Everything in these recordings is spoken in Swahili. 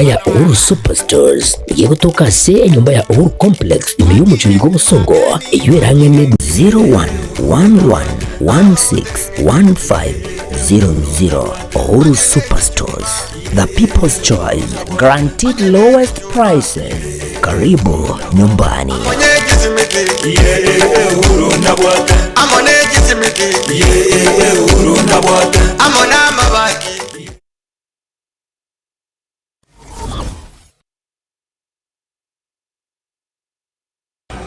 ya Uhuru Superstores igiye gutoka se nyumba ya Uhuru Complex imi y'umucuruzi Busongo iyo irangene 0111161500. Uhuru Superstores, the people's choice, guaranteed lowest prices. Karibu nyumbani.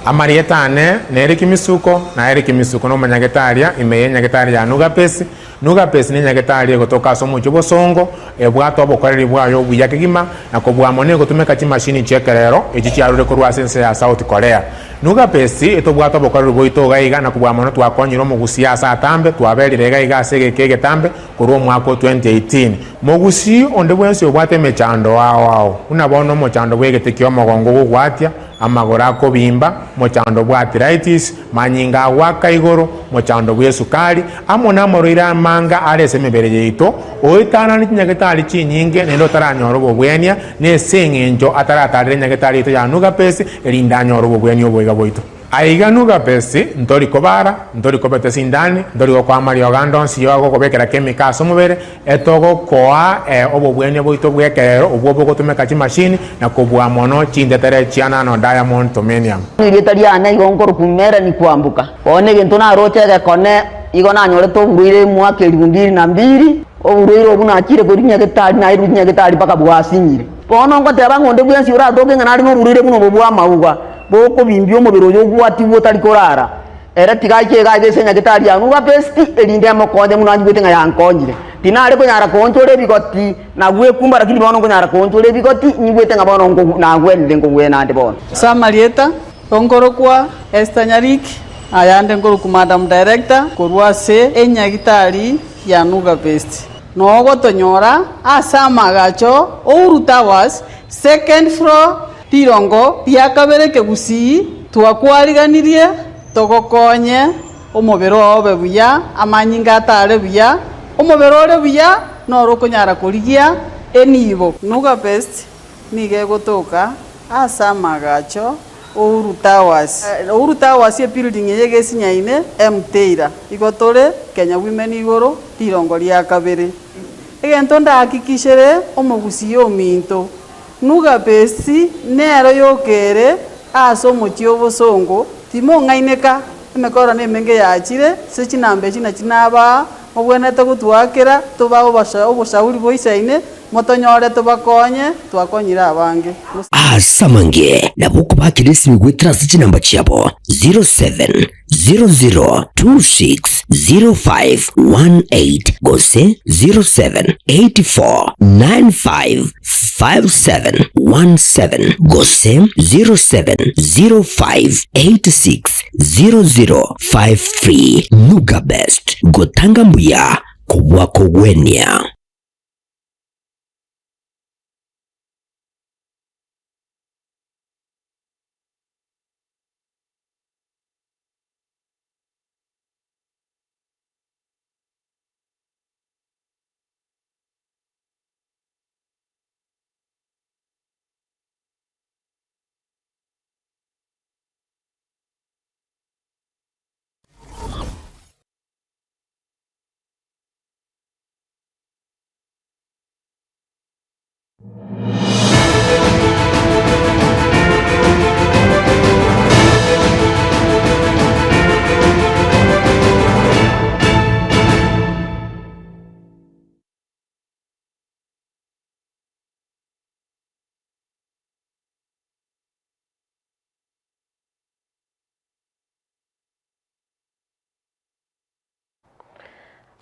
Amarietane neriki misuko na eriki misuko no manyagetaria imeye nyagetaria nuga pesi ni nyagetaria gotoka somo cy'Busongo ebwato bokorera bwayo buyakigima na kobwamone gotumeka chimashini chekerero echicyarure ko rwasense ya South Korea. Nuga pesi etobwato bokorera boito gaiga na kobwamone twakonyiro mu gusiasa atambe twaberire gaiga asege tambe kuri mwaka 2018 mogusi onde bwense obwate mechando wao unabono mochando bwegetekyo mogongo gugwatia amagora ko bimba mochando bwa arthritis manyinga waka igoro mochando bwe sukari amona morira manga arese mebere yeito oitana ni nyagetari chinyinge nendo taranyoro bobwenia ne sengenjo ataratarire nyagetari to ya nuga pesi erinda nyoro bobwenia obwega boito aiga nuga pesi ntori kobara ntori kobete sindani ntori ko kwa Mario Gandonsi yogo kobekera chemicals omubere etogo koa obobwenia boito bwekero obwo bogotumeka chimashini na kobwa mono chindetere chiana no diamond tomenium nigetaria igongoro kumera ni kwambuka one gento na rochega kone igona nyore to buire mwaka 2002 obuire obuna akire kuri nyagetari na iru nyagetari paka bwasinyire bono ngo teba ngonde bwensi ura doge ngana no buire buno bobwa mauga boko bimbyo mubiro yo gwati botari korara era tigaike gaise nyagetari ya nuga pesti elinde amokonde munanyi gwete nga yankonyire tinare ko nyara konchore bigoti na gwe kumbara kili bono ko nyara konchore bigoti nyigwete nga bono ngo na gwende ngo gwe nande bono Samarieta ongoro kwa Estanyarik ayande ngoro ku madam director korwase enyagitari ya nuga pesti nogo tonyora asama gacho Uhuru Towers second floor tirongo byakabere kegusi twakwariganirie togokonye omobero obe buya amanyinga atare buya omobero ole buya noro konyara kurigia enibo nuga best nige gotoka asama gacho Uhuru Towers ye building yege sinyaine mteira igotore Kenya Women igoro tirongo lya kabere egento ndahakikishere omogusi yominto nuga besi nero yokere aso mochio Busongo timo ngaineka emekora nemenge yachire se chinambe chinaba obwenete gutwakira tubaho obushauri boisaine motonyore tubakonye twakonyira abange asamange nabuko bakirisi migwetira chinamba cyabo 0700260518 gose 0784955717 gose 0705860053 Nuga Best gotanga mbuya kubwako gwenia.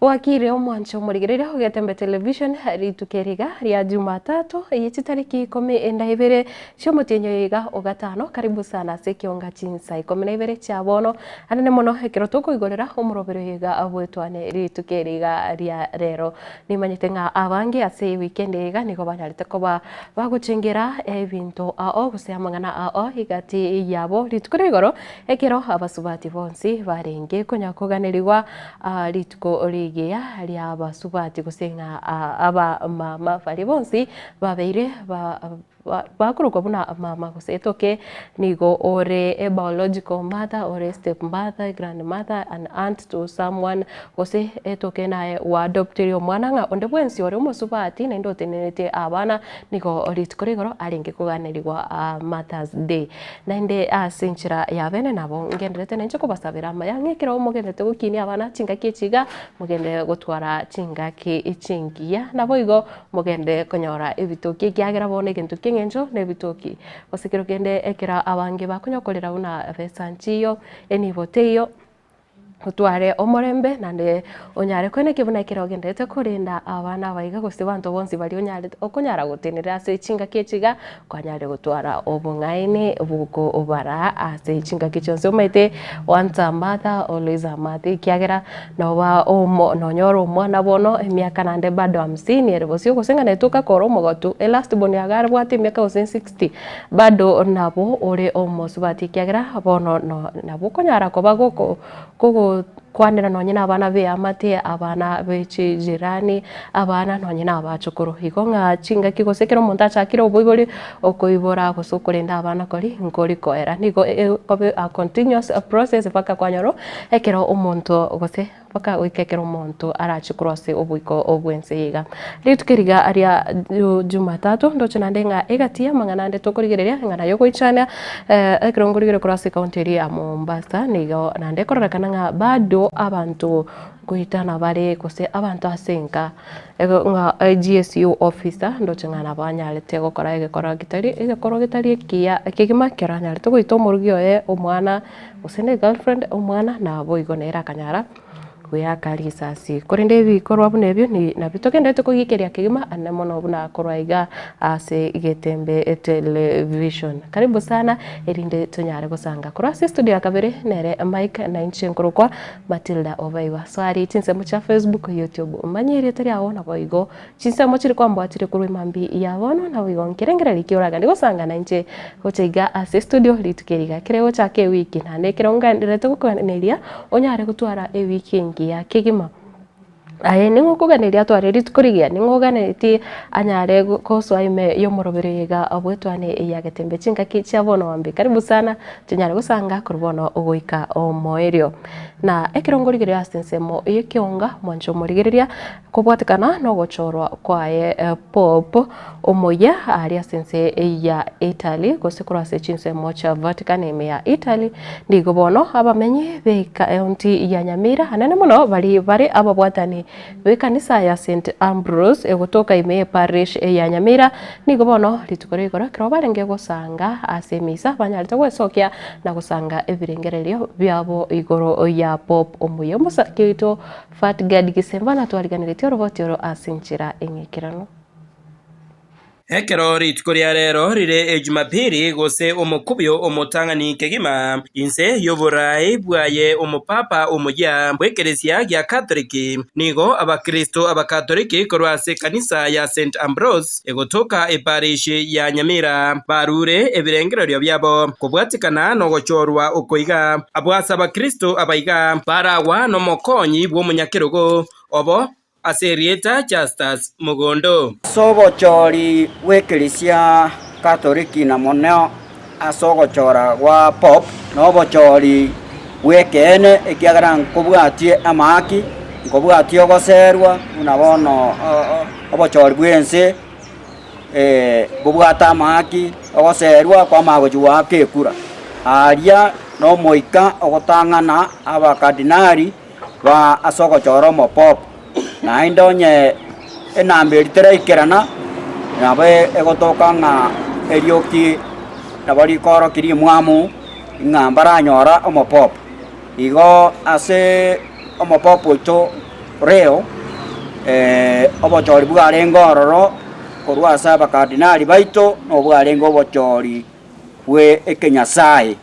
Wakiri omwancho murigerera ogetembe television ritukeriga ria Jumatatu yiti tariki 12 cyomutenyo yiga ogatano karibu sana sekionga chinsa 12 chabono anene mono ekero tukuigorera omurobero yiga abwetwane ritukeriga ria rero nimanyite nga abange ase weekend yiga nigo banyarite koba bagucengera ebinto ao gusemangana ao igati yabo ritukurigoro ekero abasubati bonsi barenge konyakoganirwa rituko rigia ria basubati gusenga aba mama bari bonsi babeire bakurukwa buna mama gusetoke nigo ore biological mother or step mother, grandmother, an aunt to someone gose etoke nae wa adopteri omwana nga onde bwensi ore umusubati na ndo tenete abana nigo ritkorigoro aringe kuganirwa Mother's Day na inde asinchira ya bene nabo ngenderete nenje kubasabira mayangekera umugendete gukini abana chingaki chiga mugende gutwara chingaki ichingia nabo igo mugende konyora ibitoki gyagera bone gentu kingenjo nebitoki osekero gende ekera abange bakunyokorera una besanchiyo eniboteyo utware omorembe nande onyare kwene kibuna ikira gendete kurinda abana baiga gose bantu bonsi bari onyare okonyara gutenera ase chinga kechiga kwanyare gutwara obungaine buko obara ase chinga kichonse omete once a mother always a mother kiagera noba omo nonyoro omwana bono emiaka nande bado 50 erebosio gosenga netuka koro mogotu last boni agar bwate emiaka 60 bado nabo ore omosubati kiagera bono no nabo konyara kobago kwanira nonyina abana be amate abana bechi jirani abana nonyina abachukuru hikonga chinga kigosekero montacha kiro oboibori okoibora gosokorenda abana kori ngori koera nigo a continuous process paka kwanyoro ekero omonto gose paka wikekero omonto arachukrosse obuiko obwensiga litukiriga aria Jumatatu ndocho nandenga egatia manganande tokorigereria ngana yoko ichana ekero ngorigere cross county ya Mombasa nigo nande korrakana nga bado abantu kuitana bare kose abantu asenka nga GSU officer ndocho ngana banyalete gukora egekora gitari kia kigima keranya to goito murugio omwana usene girlfriend omwana na boigonera kanyara kuyakari sasi korinde bikorwa bunebyo ni nabitokendete kugikeria kigima anemono buna korwaiga ase igetembe television karibu sana erinde tunyare gusanga kurasi studio ya kabere nere Mike na inchenkuru kwa Matilda Obaiwa swari chinsemo cha Facebook YouTube manyeri tari aona boigo chinsemo chiri kwa mbwatire kurwe mambi ya bono na boigo nkerengera likiuraga ndigosanga na inche hocheiga ase studio litukeriga kireo chake wiki na nekeronga ndirete gukoneria onyare gutwara e weekend ya kigima aye ningo kuganiria twareri tukurigia ningo ganeti anyare koso aime yomoroberega abwetwane ya getembe chinga kicha bono wambe karibu sana tunyare gusanga kurbono ugoika omoerio na ekirongorigeria asensemo yekionga mwanjo morigeria kubwatikana no gochorwa kwae pop omoya aria sense ya Italy gosekura se chinsemo cha Vatican ya Italy ndigo bono abamenye beka county ya Nyamira hanene muno bari ababwatani wekanisa ya St Ambrose egotoka ime parish ya Nyamira nigo bono litukorigora kro barenge gusanga asemisa banyalite gwesokia na gusanga ebirengererio byabo igoro ya pop omuyo musakito Fat God Gisembana twariganirite robotiro asinchira engekirano Ekero ritkoria rero rire Jumapili gose omukubyo omutangani kegima inse yoborai bwaye omupapa omuya bwekeresia gya Katoliki nigo abakristo abakatoliki korwase kanisa ya St Ambrose egotoka eparish ya Nyamira barure ebirengererio byabo kubwatikana no gochorwa okoiga abwasa abakristo abaiga parawa no mokonyi bw'omunyakirogo obo Aserieta Justus Mugondo sogochori wekelisia Katoliki na moneo asogochora wa pop no bochori wekene ekiagara nkobwatie amaki nkobwatie ogoserwa unabono obochori bwense bobwata amaki ogoserwa kwa magojuwa kekura aria no moika ogotangana abakardinari ba asogochora mo pop na indonye enamberi tereikerana nabe egotoka nga erioki nabari koro kiri mwamu ngambara nyora omopop igo ase omopop to reo obochori bwarengo ororo korwa saba kardinali baito no bwarengo obochori bwe ekenyasai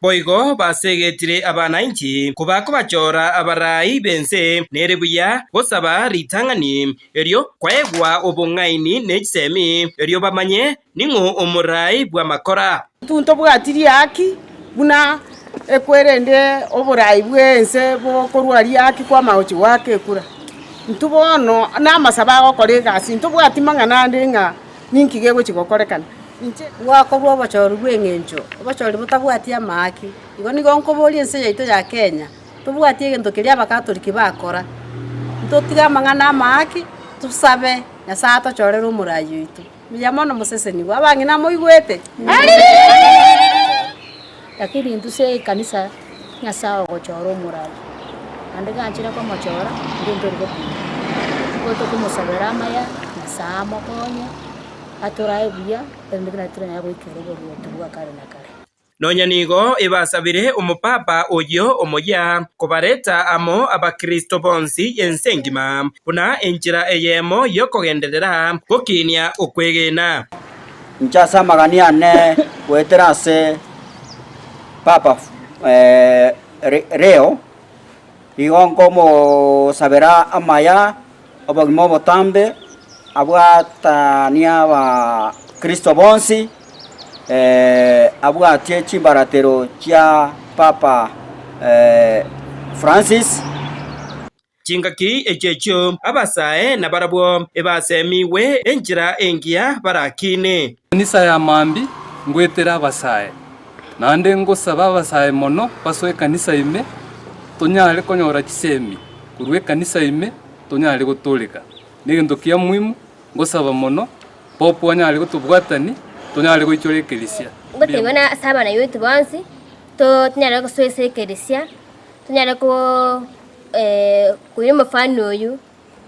boigo basegetire abanainchi kubako bachora abarai bense nerebuya gosaba ritangani erio kwaegwa obongaini nechisemi erio bamanye ningo omurai bwa makora tunto bwatiri aki buna ekwerende oburai bwense bokorwari aki kwa maochi wake kura ntubono na masaba gokore gasi ntubwati mang'ana ndinga ninki gego chigokorekana gwakorwo obochori bw'eng'encho obochori botabwati amaki igo nigo nkobori ense yaito ya Kenya tobwati egento keria abakatoliki bakora ntotiga amang'ana amaki tusabe Nyasaye atochorere omorayi oito muya mono museseni bwa abang'ina moigwete lakini ntuse ikanisa Nyasaye ogochora omorayi ande ganchira kwa mochora ndinto rigo kumusabera amaya Nyasaye amokonye atorae buya endekina turanya goikero boruotu bwa kare na kare nonya nigo ibasabire umupapa oyo omoya kubareta amo abakristo bonsi ensengima buna enjira eyemo yokogenderera gokinia okwegena nchasa magania ne weterase papa reo igongo mo sabera amaya obagimo botambe abwatania ba Kristo bonsi abwatie chimbaratero chia papa Francis chingaki echecho abasae na barabwo ebasemiwe enjira engia barakine kanisa ya mambi ngwetera abasae nande ngosaba abasae mono basoe kanisa ime tonyale konyora chisemi kurwe kanisa ime tonyale gotoleka negendo kia muhimu ngosaba mono popo anyale gotubwatani tonyale goichore ekelisia gotebana saba na yote bonsi to tonyale gosoese ekelisia tonyale ko kuyo mfano uyu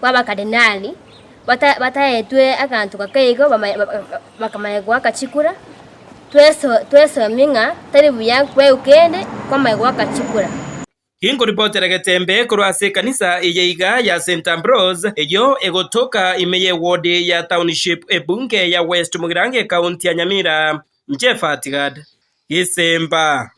baba kardinali bataetwe akantu kakeigo bakamayegwa kachikura tweso minga tari buya kwe ukende kwa mayegwa kachikura Hingo ripotera getembe kurwase kanisa eyeiga ya St. Ambrose eyo egotoka imeye ward ya township ebunge ya West Mugirange county ya Nyamira Njefatigad Isemba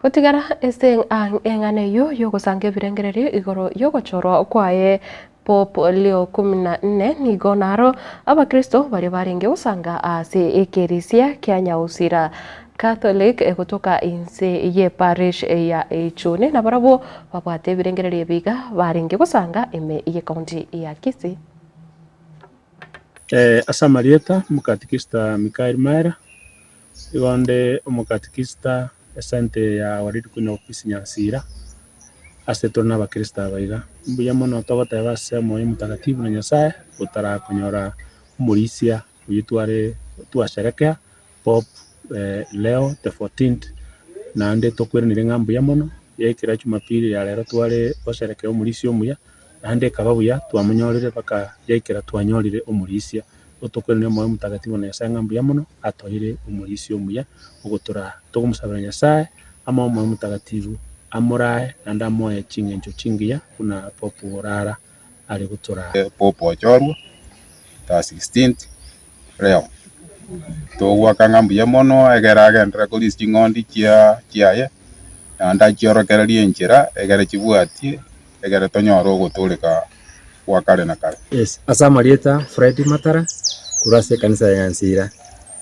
Otigara esteng ang engane yo gosange birengereri igoro yogochorwa kwaye Pope Leo 14 nigo naro abakristo bari barenge usanga ase ekerisia kya usira Catholic kutoka inse ye parish ya Echone na barabo babwate birengereri biga barenge gusanga ime ye county ya Kisii. Asa Marieta mukatikista Mikael Maera igonde umukatikista esante ya waridi kuna ofisi Nyansira asetona abakrista baiga mbuya mono togota base moyo mutagatifu na Nyasaye utara kunyora umurisia uyitware tuasherekea Pope Leo the 14th na nde tokweranire ngambu ya mono yekira Jumapili ya lero tware basherekea umurisia omuya ande kababuya twamunyorire baka yekira twanyorire umurisia otokweranire moyo mutagatifu na Nyasaye ngambu ya mono atoire umurisia omuya ugotora tokumusabira Nyasaye ama moyo mutagatifu amorae nanda moye chingencho chingia kuna Pope orara ali gutora Pope ochorwa ta 16th leo to ngambu ya mono egera agendera kuri chingondi chiaye nanda chiorokereria enchira egera chibwatie egera tonyoro gutulika wakare na kare. Yes, Asa Marieta Fred Matara kurase kanisa ya Nyansira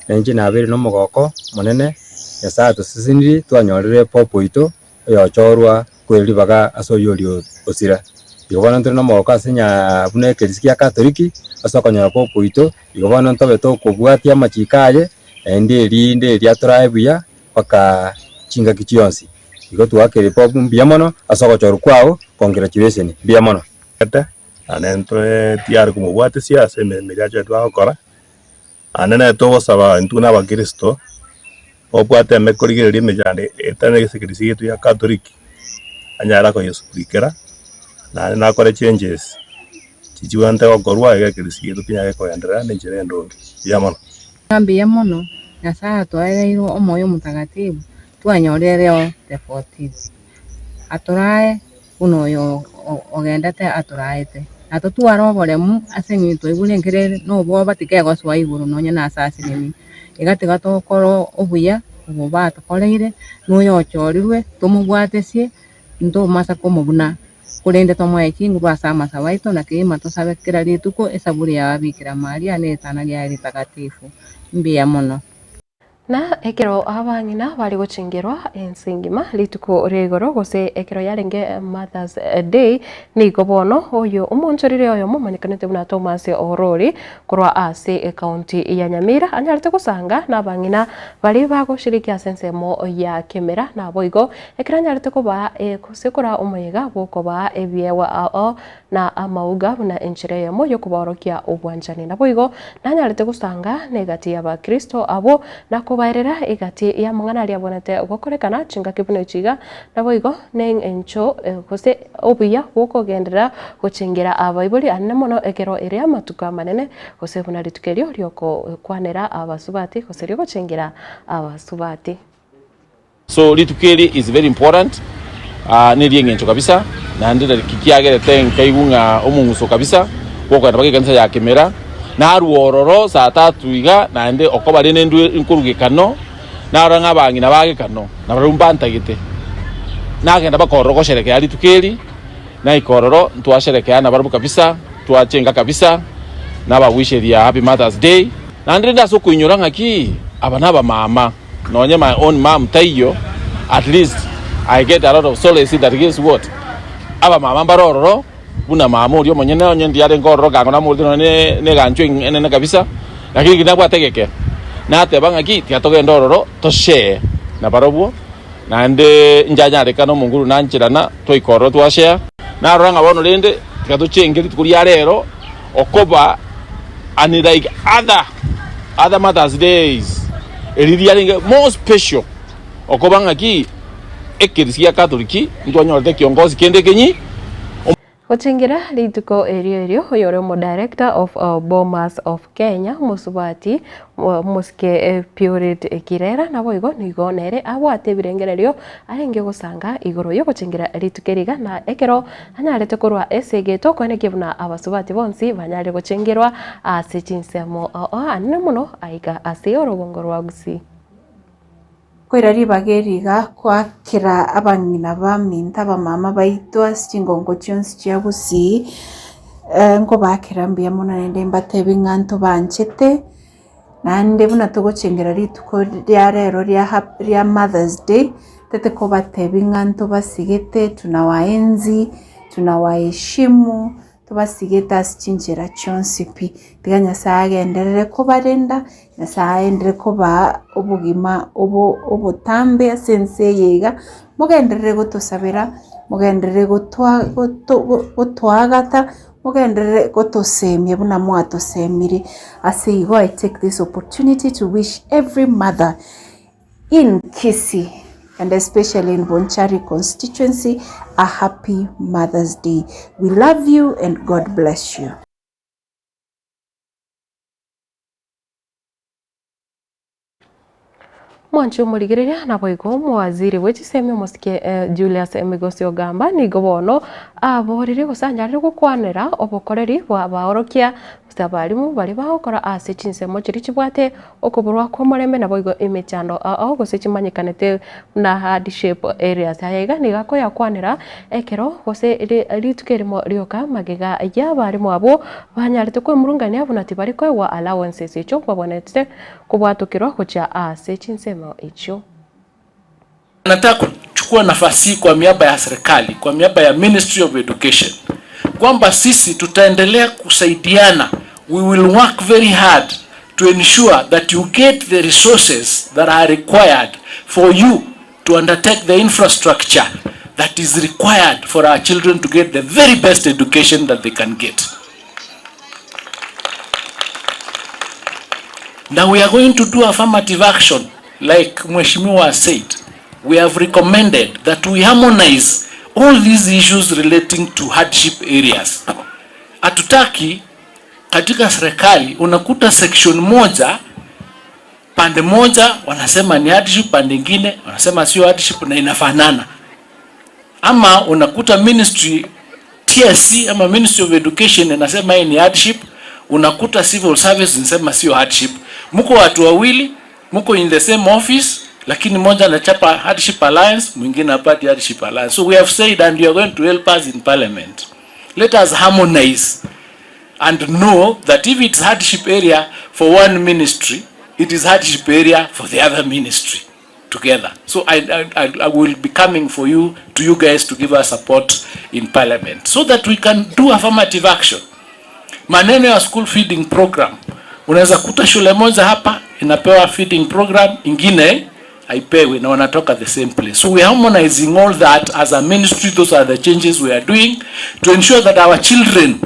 enje na abiri no mogoko monene Nyasaye tusisiniri twanyorire Pope ito yochorwa kweli baga asoyori osira igobana ntore no mogoko asenya bune kerisikia Katoliki asokonya Pope ito igobana ntobe to kubwatia machikaye ende atora buya paka chinga kichionsi igo tuakere Pope mbia mono asokochorwa kwao congratulation mbia mono ate anentwe tiari kumubwate siasa meriaje twakora anene to saba ntuna abakristo obwate mekorigereria mejande etane gesekirisi yetu ya Katoliki anyara ko Yesu Krikera na kore changes chichiwante okorwa egekirisi yetu pinya ko yandera nenjere ndongi yamono ngambi yamono Nyasaye twaereirwo omoyo mutagatifu twanyorereo the 14th atorae unoyo ogendete atoraete ato tuarobore asenyitwe ibulengerere no bo batikego swa iguru nonya na asasini igatiga tokoro obuya ububa tokoreire noyo ochorirwe tumubwatesie ndo masa komubuna kurende tomwe kingu basama sawaito na kima tosabe kira rituko esaburi ya Bikira Maria netana ya takatifu mbia mono na ekero abang'ina bari guchingirwa ensingima lituko regoro gose ekero yarenge Mother's Day ni gobono oyo umonchorire oyo mumanyikanete buna Thomas Orori kurwa ase county ya Nyamira anyarite gusanga n'abang'ina bari bagushirikia sensemo ya Kemera na boigo ekero anyarite kuba kusekora umuyega bokoba ebyewa ao na amauga buna enchire yamo yo kuborokia ubwanjani na boigo nanyarite gusanga negati ya bakristo abo na kubairera igati ya mungana ria bonete gokorekana chinga kibuno chiga na boigo neng encho kose obuya boko gendera guchingira abaibuli anne mono ekero ere matuka manene kose buna ritukerio ryoko kwanera abasubati kose ryo guchingira abasubati. So litukeri is very important ni riengencho kabisa na ndira kikiagere tenka igunga omunguso kabisa boko na kanisa ya Kemera na ruororo saa 3 iga na nde okobare nendu inkurugikano na ranga bangi na bagikano na barumba ntagite na genda bakoroko sherekea litukeri na ikororo twasherekea na barubu kabisa twachenga kabisa na bawisheria happy Mother's Day na ndenda so kuinyora ngaki abana ba mama nonye my own mom tayo at least I get a lot of solace that guess what aba mama barororo buna mama uri omonyene onye ndiare ngororo gangona mulino ne ganchwe enene kabisa lakini kinabwa tegeke na tebanga kiti atoge ndororo to share na barobuo na nde njanya rekano munguru nanchirana to ikoro to share na ranga bono lende tikatuchengeri tukuri rero okoba and like other Mother's Days elidiaringe more special okobanga ki ekirisia katoliki ndwanyorete kiongozi kende kenyi Ochingira lituko erio yoromo director of Bomas of Kenya musubati muske Purity Kirera na boigo nigo nere abwate birengererio arenge gusanga igoro yo guchingira litukeriga na ekero anyarete kurwa esegeto kwene kibuna abasubati bonsi banyare guchingirwa asichinsemo anne muno aiga aseyoro gongorwa gusi kwera bageriga kwakira abang'ina baminta bamama baitwa singongo chonsi chiabusi ngo bakira mbia muna nende mbatebe nganto banchete nande buna tugochengera rituko rya rero rya Mother's Day tete ko batebe nganto basigete tunawaenzi tunawaheshimu tubasigeta asichinjira chonsi pi tiganya saage enderere ko barenda na saa endere ko ba obugima obutambe asense yega mugenderere gutosabira mugenderere gutwagata mugenderere gutosemye buna mwatosemire aseigo. I take this opportunity to wish every mother in Kisii and especially in Bonchari constituency a happy Mother's Day. We love you and God bless you. Mwanchu muligireria na boigo mwaziri wechiseme musike Julius Migosi Ogamba ni gobono aborire gusanjarire gukwanira obokoreri bwa baorokia abarimu bari bahokora ase chinsemo chiri chibwate okuburwa ko morembe na boigo imechando aho gose chimanyikanete na hardship areas ayega ni gako yakwanira ekero gose ritukerimo ryoka magega ya barimu abo banyarite ko murungania bunati bari ko wa allowances echo babonetse kubwatukirwa kucha ase chinsemo echo. Nataka kuchukua nafasi kwa miaba ya serikali, kwa miaba ya Ministry of Education, kwamba sisi tutaendelea kusaidiana. We will work very hard to ensure that you get the resources that are required for you to undertake the infrastructure that is required for our children to get the very best education that they can get. Now we are going to do affirmative action like Mheshimiwa said. We have recommended that we harmonize all these issues relating to hardship areas. Hatutaki katika serikali unakuta section moja pande moja wanasema ni hardship, pande nyingine wanasema sio hardship na inafanana. Ama unakuta ministry TSC ama Ministry of Education inasema hii ni hardship, unakuta civil service inasema sio hardship. Mko watu wawili, mko in the same office, lakini moja anachapa hardship alliance, mwingine hapati hardship alliance. So we have said, and you are going to help us in parliament, let us harmonize and know that if it's hardship area for one ministry, it is hardship area for the other ministry together. So I will be coming for you guys to give us support in parliament so that we can do affirmative action. Maneno ya school feeding program, unaweza kuta shule moja hapa inapewa feeding program, ingine haipewi na wanatoka the same place. So we are harmonizing all that as a ministry. Those are the changes we are doing to ensure that our children,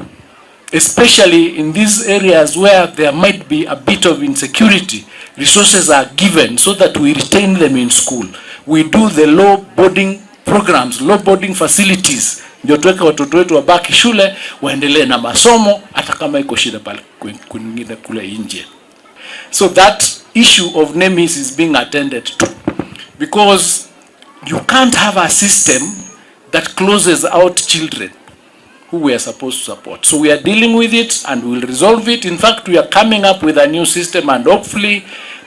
especially in these areas where there might be a bit of insecurity, resources are given so that we retain them in school. We do the low boarding programs, low boarding facilities, ndio tuweke watoto wetu wabaki shule waendelee na masomo hata kama iko shida pale kwingine kule nje. So that issue of NEMIS is being attended to, because you can't have a system that closes out children who we are supposed to support. So we are dealing with it and we will resolve it. In fact, we are coming up with a new system, and hopefully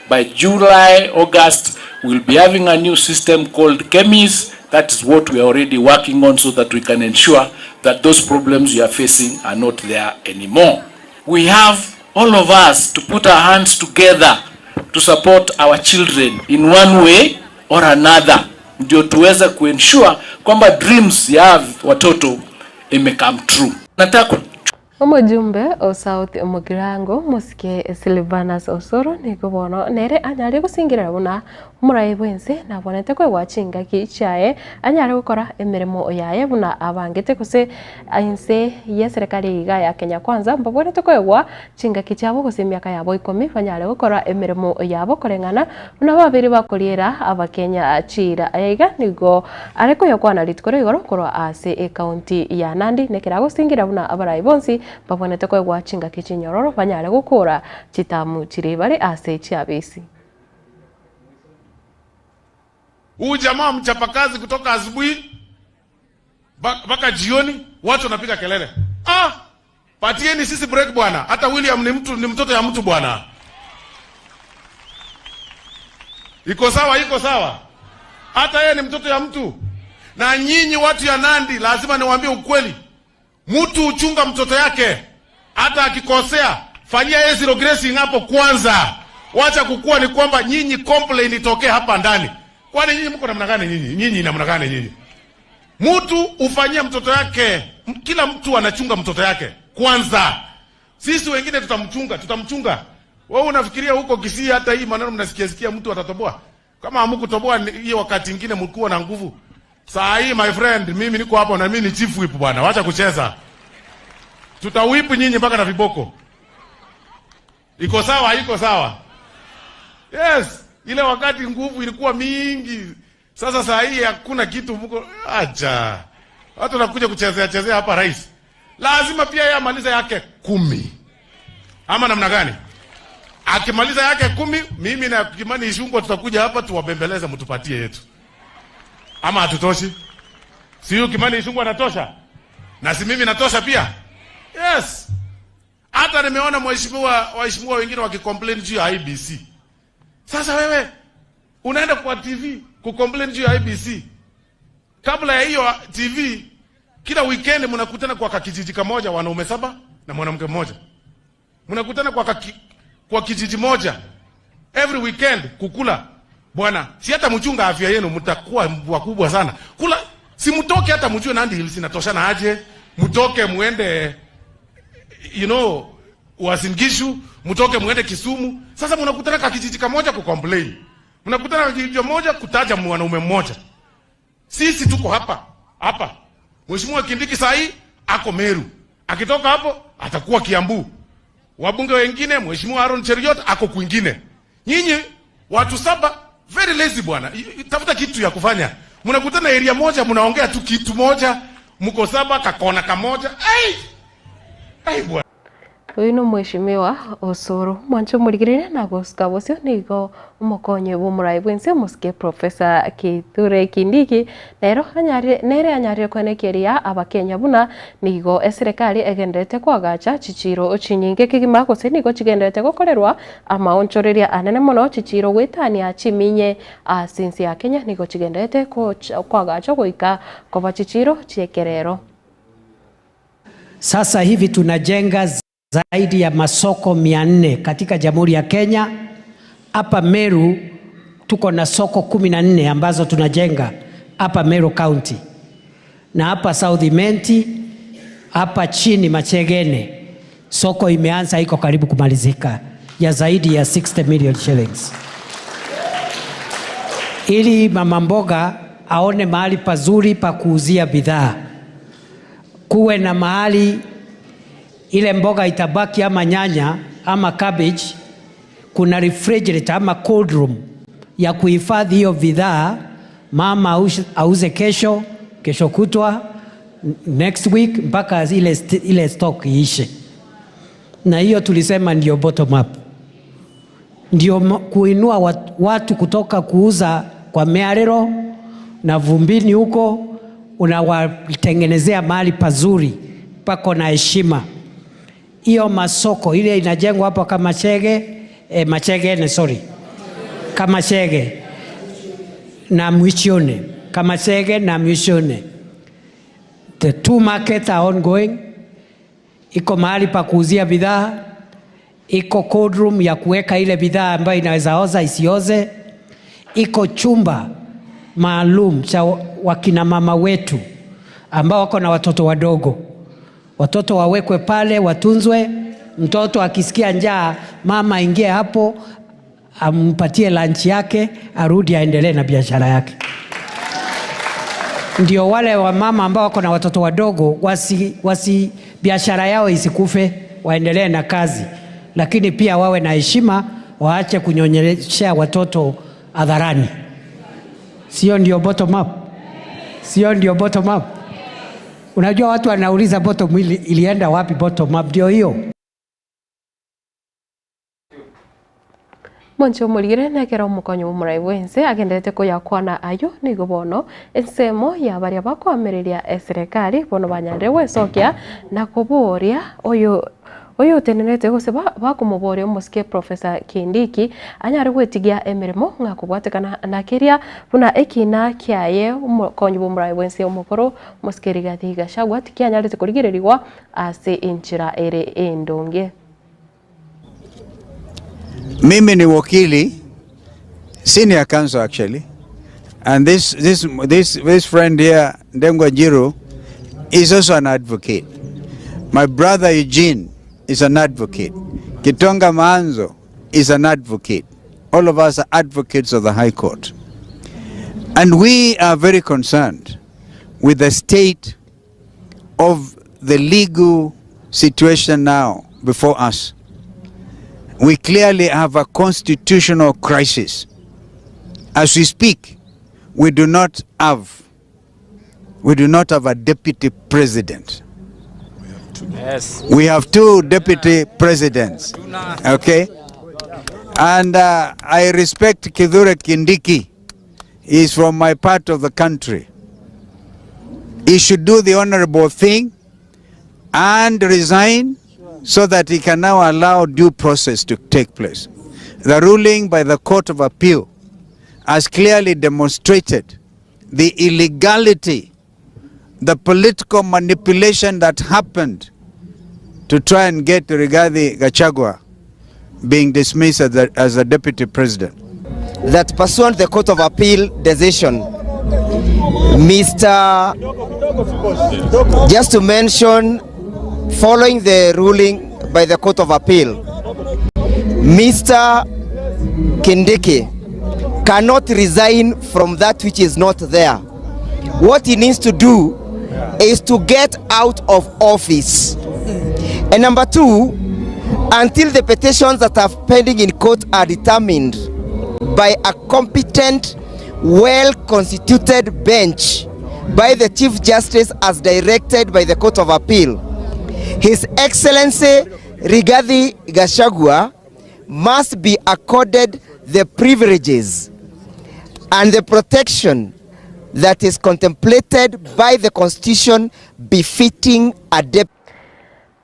by July, August, we'll be having a new system called KEMIS. That is what we are already working on, so that we can ensure that those problems you are facing are not there anymore. We have all of us to put our hands together to support our children in one way or another, ndio tuweze kuensure kwamba dreams ya watoto come true. Nataka Omujumbe o South Mugirango musike Silvanus Osoro niko bono nere anyari gusingira buna umurai bwense nabonete kwe wachinga kichae anyari gukora emirimo yaye buna abangete kuse ainse ya serikali ya Kenya Kwanza mbabonete kwe wa chinga kichabo kuse myaka yabo 10 banyari gukora emirimo yabo korengana buna babiri bakoliera abakenya achira ayiga nigo ariko yakwana litkoro igoro korwa ase county ya Nandi nekera gusingira buna abarai bonsi babonete kwe wachinga kichinyororo banyari gukora chitamu chiribare ase chiabisi. Huyu jamaa mchapakazi kutoka asubuhi mpaka jioni watu wanapiga kelele. Patieni sisi break bwana. Hata William ni mtoto ya mtu bwana. Iko sawa? Hata yeye ni mtoto ya mtu. Na nyinyi watu ya Nandi lazima niwaambie ukweli. Mtu uchunga mtoto yake. Hata akikosea, fanyia yeye zero grazing hapo kwanza. Wacha kukua ni kwamba nyinyi complain itokee hapa ndani. Kwani nyinyi mko namna gani nyinyi? Nyinyi namna gani nyinyi? Mtu ufanyia mtoto yake, kila mtu anachunga mtoto yake kwanza. Sisi wengine tutamchunga. Wewe unafikiria huko Kisii hata hii maneno mnasikia mtu atatoboa? Kama hamkutoboa hiyo wakati mwingine mlikuwa na nguvu. Saa hii my friend, mimi niko hapo na mimi ni chief whip bwana. Wacha kucheza. Tutawip nyinyi mpaka na viboko. Iko sawa? Yes. Ile wakati nguvu ilikuwa mingi. Sasa saa hii hakuna kitu mko acha. Watu wanakuja kuchezea hapa rais. Lazima pia yeye amalize yake 10. Ama namna gani? Akimaliza yake 10, mimi na Kimani Ichung'wah tutakuja hapa tuwabembeleze mtupatie yetu. Ama hatutoshi? Si huyu Kimani Ichung'wah anatosha? Na si mimi natosha pia? Yes. Hata nimeona waheshimiwa wengine wakicomplain juu ya IBC. Sasa wewe unaenda kwa TV kucomplain juu ya IBC. Kabla ya hiyo TV kila weekend mnakutana kwa kijiji kimoja, wanaume 7 na mwanamke mmoja. Mnakutana kwa kijiji moja every weekend kukula. Bwana, si hata mchunga afya yenu mtakuwa wakubwa sana. Kula si mtoke hata mjue Nandi Hills inatoshana aje. Mtoke muende Uasin Gishu, mtoke muende Kisumu. Sasa mnakutana kwa kijiji kimoja kucomplain. Mnakutana kwa kijiji moja kutaja mwanaume mmoja. Sisi tuko hapa. Mheshimiwa Kindiki sahi ako Meru. Akitoka hapo atakuwa Kiambu. Wabunge wengine Mheshimiwa Aaron Cheriot ako kwingine. Nyinyi watu 7 very lazy bwana. Tafuta kitu ya kufanya. Mnakutana area moja mnaongea tu kitu moja. Mko 7 kakona kamoja. Ai bwana. Uyu no mweshimiwa Osoro mwancho murigirire na gosika bosio nigo umukonye bumurai bwense musike Professor Kithure Kindiki nero anyari kwanekeria abakenya buna nigo eserikali egendete kwagacha chichiro chinyinge kigima gose nigo chigendete gukorerwa amaonchoreria anene muno chichiro gwitania chiminye sinsi ya Kenya nigo chigendete kwagacha goika kwa chichiro chiekerero. Sasa hivi tunajenga zaidi ya masoko 400 katika Jamhuri ya Kenya, hapa Meru tuko na soko 14 ambazo tunajenga hapa Meru County. Na hapa South Imenti, hapa chini Machegene, soko imeanza, iko karibu kumalizika, ya zaidi ya 60 million shillings. Ili mama mboga aone mahali pazuri pa kuuzia bidhaa. Kuwe na mahali ile mboga itabaki ama nyanya ama cabbage, kuna refrigerator ama cold room ya kuhifadhi hiyo bidhaa, mama auze kesho kutwa, next week, mpaka ile stock iishe. Na hiyo tulisema ndio bottom up. Ndio kuinua watu kutoka kuuza kwa Mearero na Vumbini huko, unawatengenezea mahali pazuri pako na heshima. Hiyo masoko ile inajengwa hapo kama Kamachege na Mwichone, Kamachege na Mwichone. The two markets are ongoing. Iko mahali pa kuuzia bidhaa, iko cold room ya kuweka ile bidhaa ambayo inaweza oza isioze, iko chumba maalum cha wakina mama wetu ambao wako na watoto wadogo. Watoto wawekwe pale, watunzwe. Mtoto akisikia njaa, mama ingie hapo, ampatie lunch yake, arudi aendelee na biashara yake. Ndio wale wa mama ambao wako na watoto wadogo wasi biashara yao isikufe, waendelee na kazi, lakini pia wawe na heshima, waache kunyonyesha watoto hadharani. Sio ndio bottom up? Sio ndio bottom up? Unajua watu wanauliza bottom ilienda wapi? Bottom up ndio hiyo. Moncho Murigire nekera umukonyo umuraiwense agendete ko yakwana ayo nigo bono ensemo ya baria bakwamiriria serikali bono banyandewe sokia na kuboria oyo tenenete gose bakumuboria umuske Professor Kindiki anyari gwetigia emirimo ngakubwatekana nakeria buna ekina kiaye umukonyo umuraiwense umukoro muskeri gathiga shagwa tikianyarite kurigirirwa ase inchira ere endonge. Mimi ni wakili, senior counsel actually, and this friend here, Ndengwa Njiru, is also an advocate. My brother Eugene is an advocate. Kitonga Maanzo is an advocate. All of us are advocates of the High Court. And we are very concerned with the state of the legal situation now before us. We clearly have a constitutional crisis. As we speak, we do not have a deputy president. Yes. We have two deputy presidents. Okay? And I respect Kithure Kindiki. He is from my part of the country. He should do the honorable thing and resign so that he can now allow due process to take place. The ruling by the Court of Appeal has clearly demonstrated the illegality, the political manipulation that happened to try and get Rigathi Gachagua being dismissed as a deputy president. That pursuant the Court of Appeal decision, just to mention, following the ruling by the Court of Appeal, Mr. Kindiki cannot resign from that which is not there. What he needs to do is to get out of office. And number two, until the petitions that are pending in court are determined by a competent, well-constituted bench by the Chief Justice as directed by the Court of Appeal, His Excellency Rigathi Gachagua must be accorded the privileges and the protection that is contemplated by the Constitution befitting a deputy.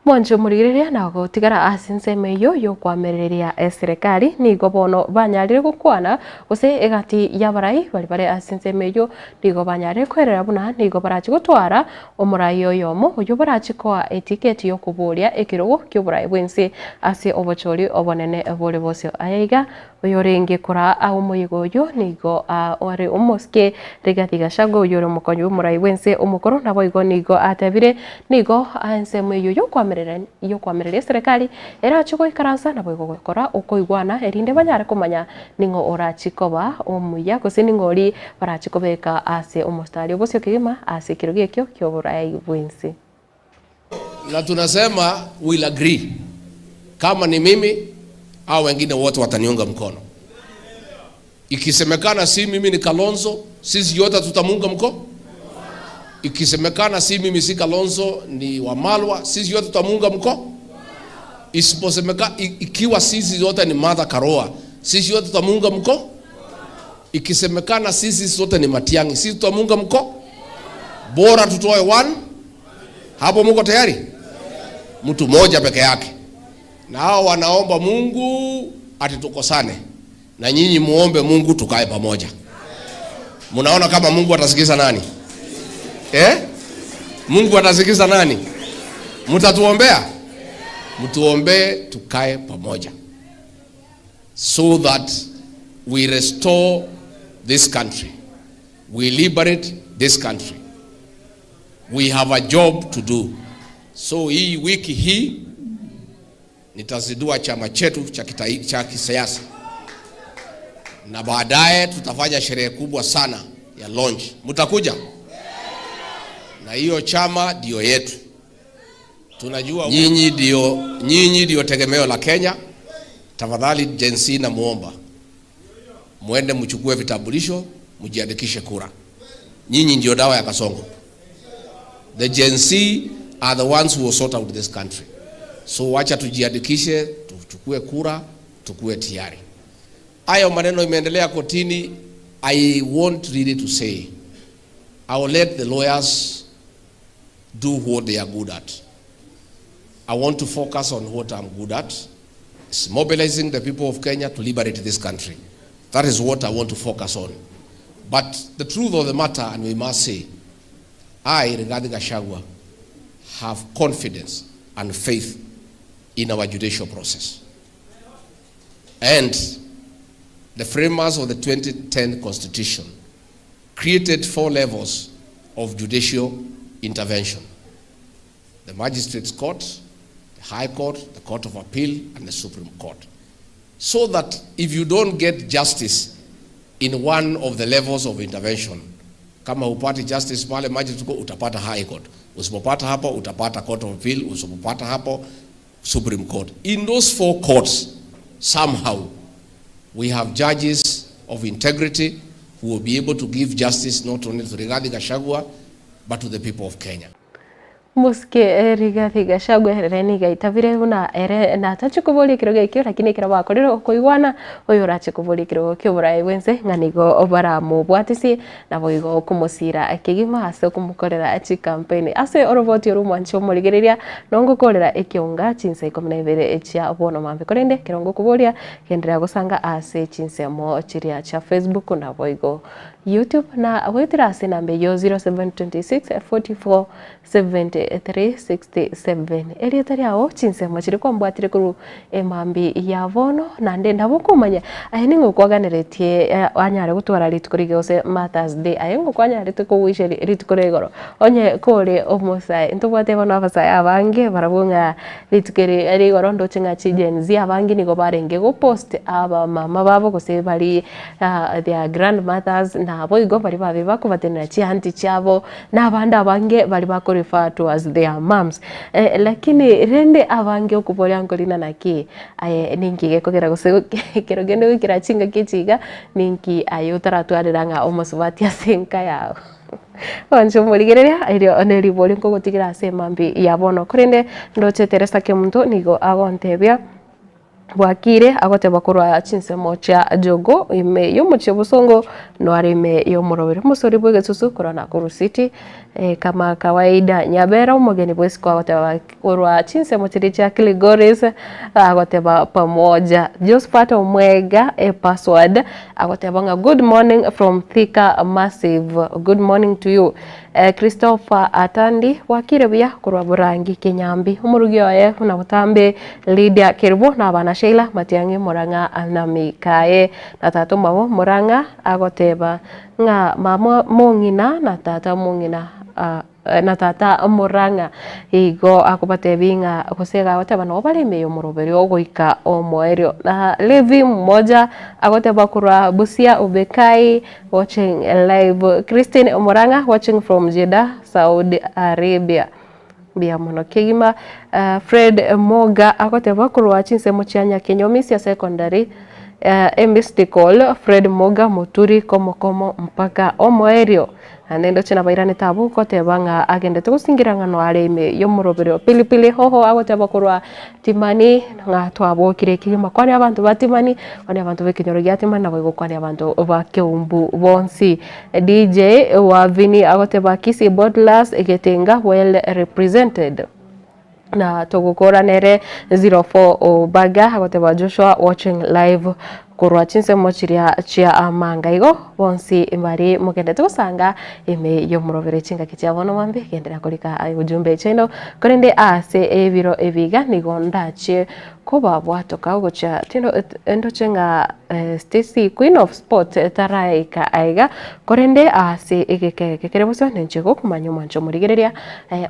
Moncho Murigire na gutigara asinseme yo kwamereria serikali nigo bono banyarire gukwana use egati yabarai bari asinseme yo nigo banyarire kwerera buna nigo barachi gutwara omurai yomo uyo barachi kwa etiketi yo kuburia ekirogo ky'oburai bwense ase obochori obonene bole bose ayaga uyu ringi kura au muyigo uyu nigo ore umuske Rigathi Gachagua uyu uri mukonyo umurai wense umukoro nabo igo nigo atebire nigo anse muyu yo kwamerera serikali era chuko ikaransa nabo igo gukora uko igwana erinde banyare kumanya ningo orachikoba umuya gose ningori barachikobeka ase umustari obosyo kigima ase kirugi kyo kyoburai wense. Na tunasema we'll agree kama ni mimi au wengine wote wataniunga mkono. Ikisemekana si mimi ni Kalonzo, sisi yote tutamunga mkono. Ikisemekana si mimi si Kalonzo ni Wamalwa, sisi yote tutamunga mkono. Isiposemekana ikiwa sisi yote ni Martha Karua, sisi yote tutamunga mkono. Ikisemekana sisi zote ni Matiang'i, sisi tutamunga mkono. Bora tutoe one. Hapo mko tayari? Mtu mmoja peke yake. Na hao wanaomba Mungu ati tukosane. Na nyinyi muombe Mungu tukae pamoja. Munaona kama Mungu atasikiza nani? Mungu atasikiza nani? Mtatuombea? Mtuombee tukae pamoja. So that we restore this country. We liberate this country. We have a job to do. So hii wiki hii nitazidua chama chetu cha kisiasa. Na baadaye tutafanya sherehe kubwa sana ya launch. Mtakuja? Na hiyo chama ndio yetu. Tunajua nyinyi ndio tegemeo la Kenya. Tafadhali Gen Z na muomba. Muende mchukue vitambulisho, mjiandikishe kura. Nyinyi ndio dawa ya Kasongo. The Gen Z are the ones who will sort out this country. So wacha tujiandikishe, tuchukue kura, tukue tayari. Hayo maneno imeendelea kotini. I want really to say, I will let the lawyers do what they are good at. I want to focus on what I'm good at. It's mobilizing the people of Kenya to liberate this country. That is what I want to focus on. But the truth of the matter, and we must say, I, Rigathi Gachagua, have confidence and faith in our judicial process. And the framers of the 2010 Constitution created 4 levels of judicial intervention: the Magistrates Court, the High Court, the Court of Appeal, and the Supreme Court. So that if you don't get justice in one of the levels of intervention, kama upati justice pale Magistrates Court, utapata High Court. Usipopata hapo, utapata Court of Appeal. Usipopata hapo, Supreme Court. In those 4 courts, somehow, we have judges of integrity who will be able to give justice not only to Rigathi Gachagua, but to the people of Kenya. Muske Rigathi Gachagua reni gaitavire una ere na tachukubuli kiroge kyo lakini kira bakorero koigwana oyo rachukubuli kiroge kyo burai wense nganigo obara mu bwatisi na boigo kumusira akigima ase kumukorera achi campaign ase oroboti rumwancho muligereria nongo korera ekionga chinse komenevere echa bono mambe korende kirongo kuboria kendera gusanga ase chinse mo chiria cha Facebook na boigo YouTube na wetira ase nambe yo 0726 44 7367 erietari ao chinse machiri kwa mbwatire kuru emambi ya bono na ndenda bukumanya aheningo kwaganiretie anyare gutwara ritukurige ose Mother's Day ayengo kwanyare tukuwishe ritukuregoro onye kore omosai ntubwate bono abasai abange barabunga ritukere ari gorondo chinga chigenzi abangi nigo barenge go post aba mama babo gose bari their grandmothers na abo igo bari babe bakubatenera chi anti chabo na abanda abange bari bakorifa to as their moms lakini rende abange okuboria ngolina naki ninki gekogera gose kerogende wikira chinga kichiga ninki ayotara twareranga omosubati asenka yao wancho murigereria irio oneri bori ngogotigira semambi yabono korende ndoche Teresa Kemunto nigo agontebia wakire agoteba kurwa chinse mocha jogo ime yomuche busongo no arime yomurobere musori bwege susu korona kuru city kama kawaida nyabera umugeni bwesi kwa agoteba kurwa chinse mochiri cha Kilgoris agoteba pamoja Josephat Omwega password agoteba nga good morning from Thika Massive. Good morning to you Christopher Atandi wakire bia kurwa Burangi Kinyambi umurugi oye na butambe Lydia Kirbo na bana Sheila Matiangi Muranga na Mikae na tatu mabo Muranga agoteba nga mama mongina na tata mongina na tata Muranga igo akubatebinga kusega goteba no balime yo muroberi ogoika omwerio na Levi mmoja agoteba kurwa Busia Ubekai watching live. Christine Muranga watching from Jeddah, Saudi Arabia. Bia mono kegima Fred Moga agoteba kurwa chinse muchanya Kenyomisia secondary Mystical Fred Moga Muturi komo mpaka omwerio anendo china bairane tabu kotebanga agende tukusingiranga no areme yo murobero pilipili hoho agoteba kurwa Timani nga twabo kirekigima kwani abantu batimani kwani abantu bekinyorogia Timani nabo kwani abantu bakeumbu bonsi DJ wa Vini agoteba Kisi Bodlas egetenga well represented na togokora nere 04 Obaga agoteba Joshua watching live kurwa chinse mochiria chia amanga igo bonsi imari mugende tusanga ime yo murobere chinga kicha bono mambe gendera kolika ujumbe cheno korende ase ebiro ebiga nigondache koba bwatoka ugocha tindo endo chenga Stacy Queen of Sport taraika aiga korende ase egekerebuso nenchego kumanyo mancho murigereria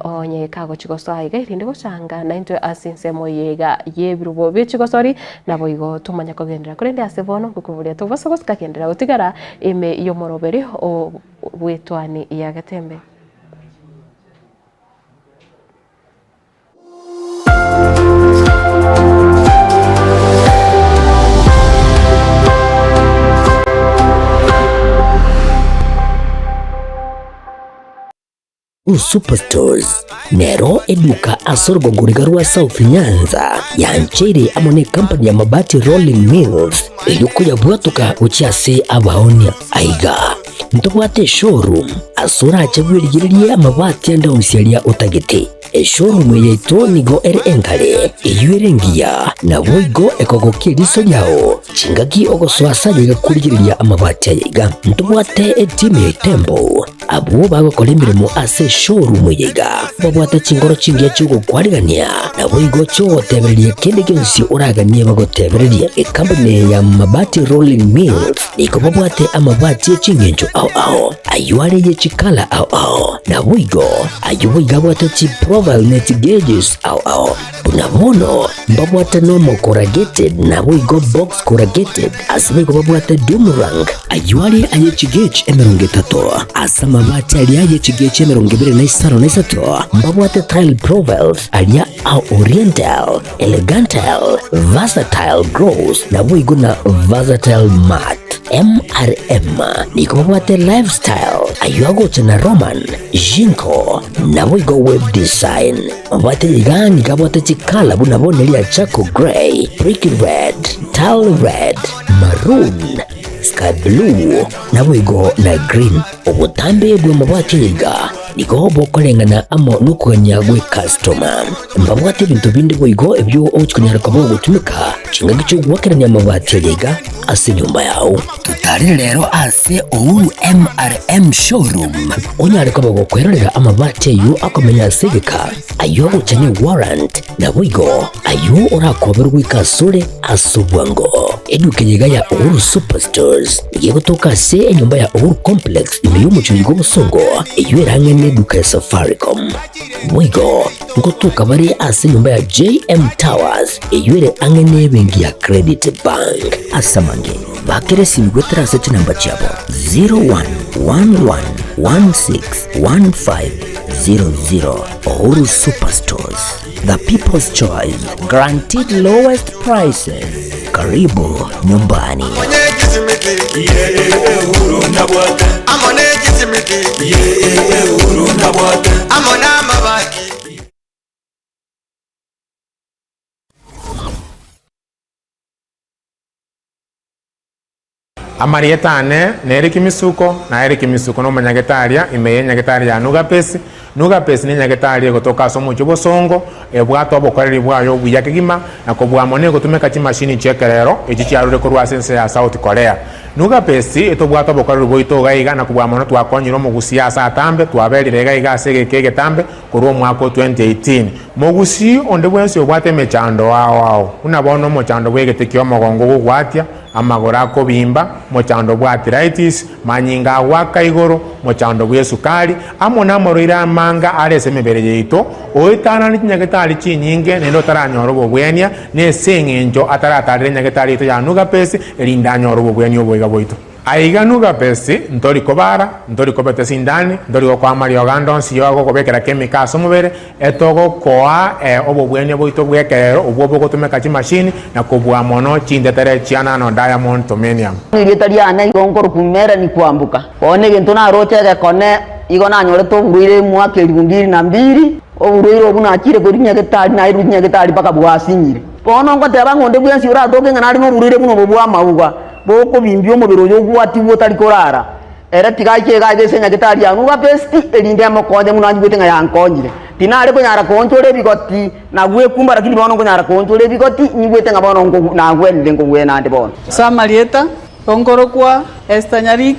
onye kago chigoso aiga irinde gusanga nainto asinse moyega yebirubo bichigosori nabo igo tumanya kogendera korende ase bono kukuvulia tuvaso goskagendera utigara ime yo moroberi o bwetwani ya gatembe. Superstores nero eduka asorgo gurigarua South Nyanza yanchere amone company ya mabati Rolling Mills eyukuya bwatuka uchiase abaonia aiga ntobwate showroom asura achagwirigirie amabati anda usialia utagete showroom yeito nigo ere engale eyuerengia na boigo ekogokiriso yao chingaki ogoswasa yega kurigiriria amabati aiga ntobwate team Tembo abo bagokora imirimo ase showroom yega babwata chingoro chingia chugo kwarigania na boigo cho tebererie kende gensi uraganie bagotebererie company ya mabati Rolling Mills niko babwate amabati chingenjo ao ayuare ye chikala ao na boigo ayuiga bwata chi profile net gauges ao bunamono babwata normal corrugated na boigo box corrugated asimigo babwata Dumrang ayuare aye chigage emeronge tato asama mabati alia ye chigage emeronge bire na isaro na isato mbabwate tile profiles alia au oriental elegantal versatile gross na boigo na versatile mat MRM niko babwate lifestyle ayuago chana Roman Jinko na boigo web design babwate yigani kabwate chikala bunabonelia Chaco Grey brick red tile red maroon sky blue na boigo na green obutambe bwe mabwate yiga niko bokolengana amo nukuganya gwe customer mbabwate bintu bindi boigo ebyo ochikunyara kabo gutumika chinga gicho gwakeranya mabwate yiga ase nyumba yao tutari rero ase Ouru MRM showroom onyare kabo gukwerera amabwate yu akomenya segeka ayo uchane warrant na boigo ayo urakoberwa ikasure asubwango eduke yiga ya Ouru Superstores yegotoka se enyumba ya Ouru Complex imeyumucho yigo musongo eyueranga neduka ya Safaricom boigo ngotoka bari ase nyumba ya JM Towers eyuere angene bengi ya Credit Bank asamange bakere simgwetera seti namba chabo 0111161500 Ouru Superstores, the people's choice, guaranteed lowest prices. Karibu nyumbani. Amarietane neri kimisuko na eri kimisuko no manyagetaria imeye nyagetaria nugapesi ni nyagetaria gotoka somo chobosongo ebwato bokoreri bwayo buyakigima na kobwa mone gotumeka chimashini chekerero echichiarure korwa sense ya South Korea nuga pesi etobwata bokorero boito gaiga na kubwa mono twakonyiro mugusi asa atambe twaberire gaiga ase getambe korwo mwaka 2018 mugusi onde bwensi obwate mechando wao una bono mochando bwegete kyo mogongo gugwatia amagora akobimba mochando bwa arthritis manyinga waka igoro mochando bwa sukari amona moroira manga arese mebere yeito oitana ni nyagetari chinyinge nendo taranyoro bogwenia ne sengenjo ataratarire nyagetari ito ya nuga pesi elinda nyoro bogwenia obwega boito aiga nuga pesi ntori kobara ntori kobete sindani ntori kwa Mario Gandonsi yogo kobekera chemicals omubere etogo koa obobwenia boito bwekerero obwo bogotumeka chi machine na kubwa mono chindetere chiana no diamond tomenium igitari ana igongoro kumera ni kwambuka one gintu na rochege kone igona nyore to buruire mwaka 2002 oburuire obuna akire kuri nyagetari na iru nyagetari paka bwasinyire bono ngo teba ngonde bwensi ura doge ngana ari buruire buno bwa mauga boko bimbyo mu biro yo gwati botari korara era tigaike gaje nyagetari ya nuga pesti elinde amokonde muno anjibete nga yankonyire tinare ko nyara konchore bigoti na gwe kumba lakini bono ko nyara konchore bigoti nyibete nga bono ngo na gwende ngo gwe nande bono Samarieta ongoro kwa Estanyarik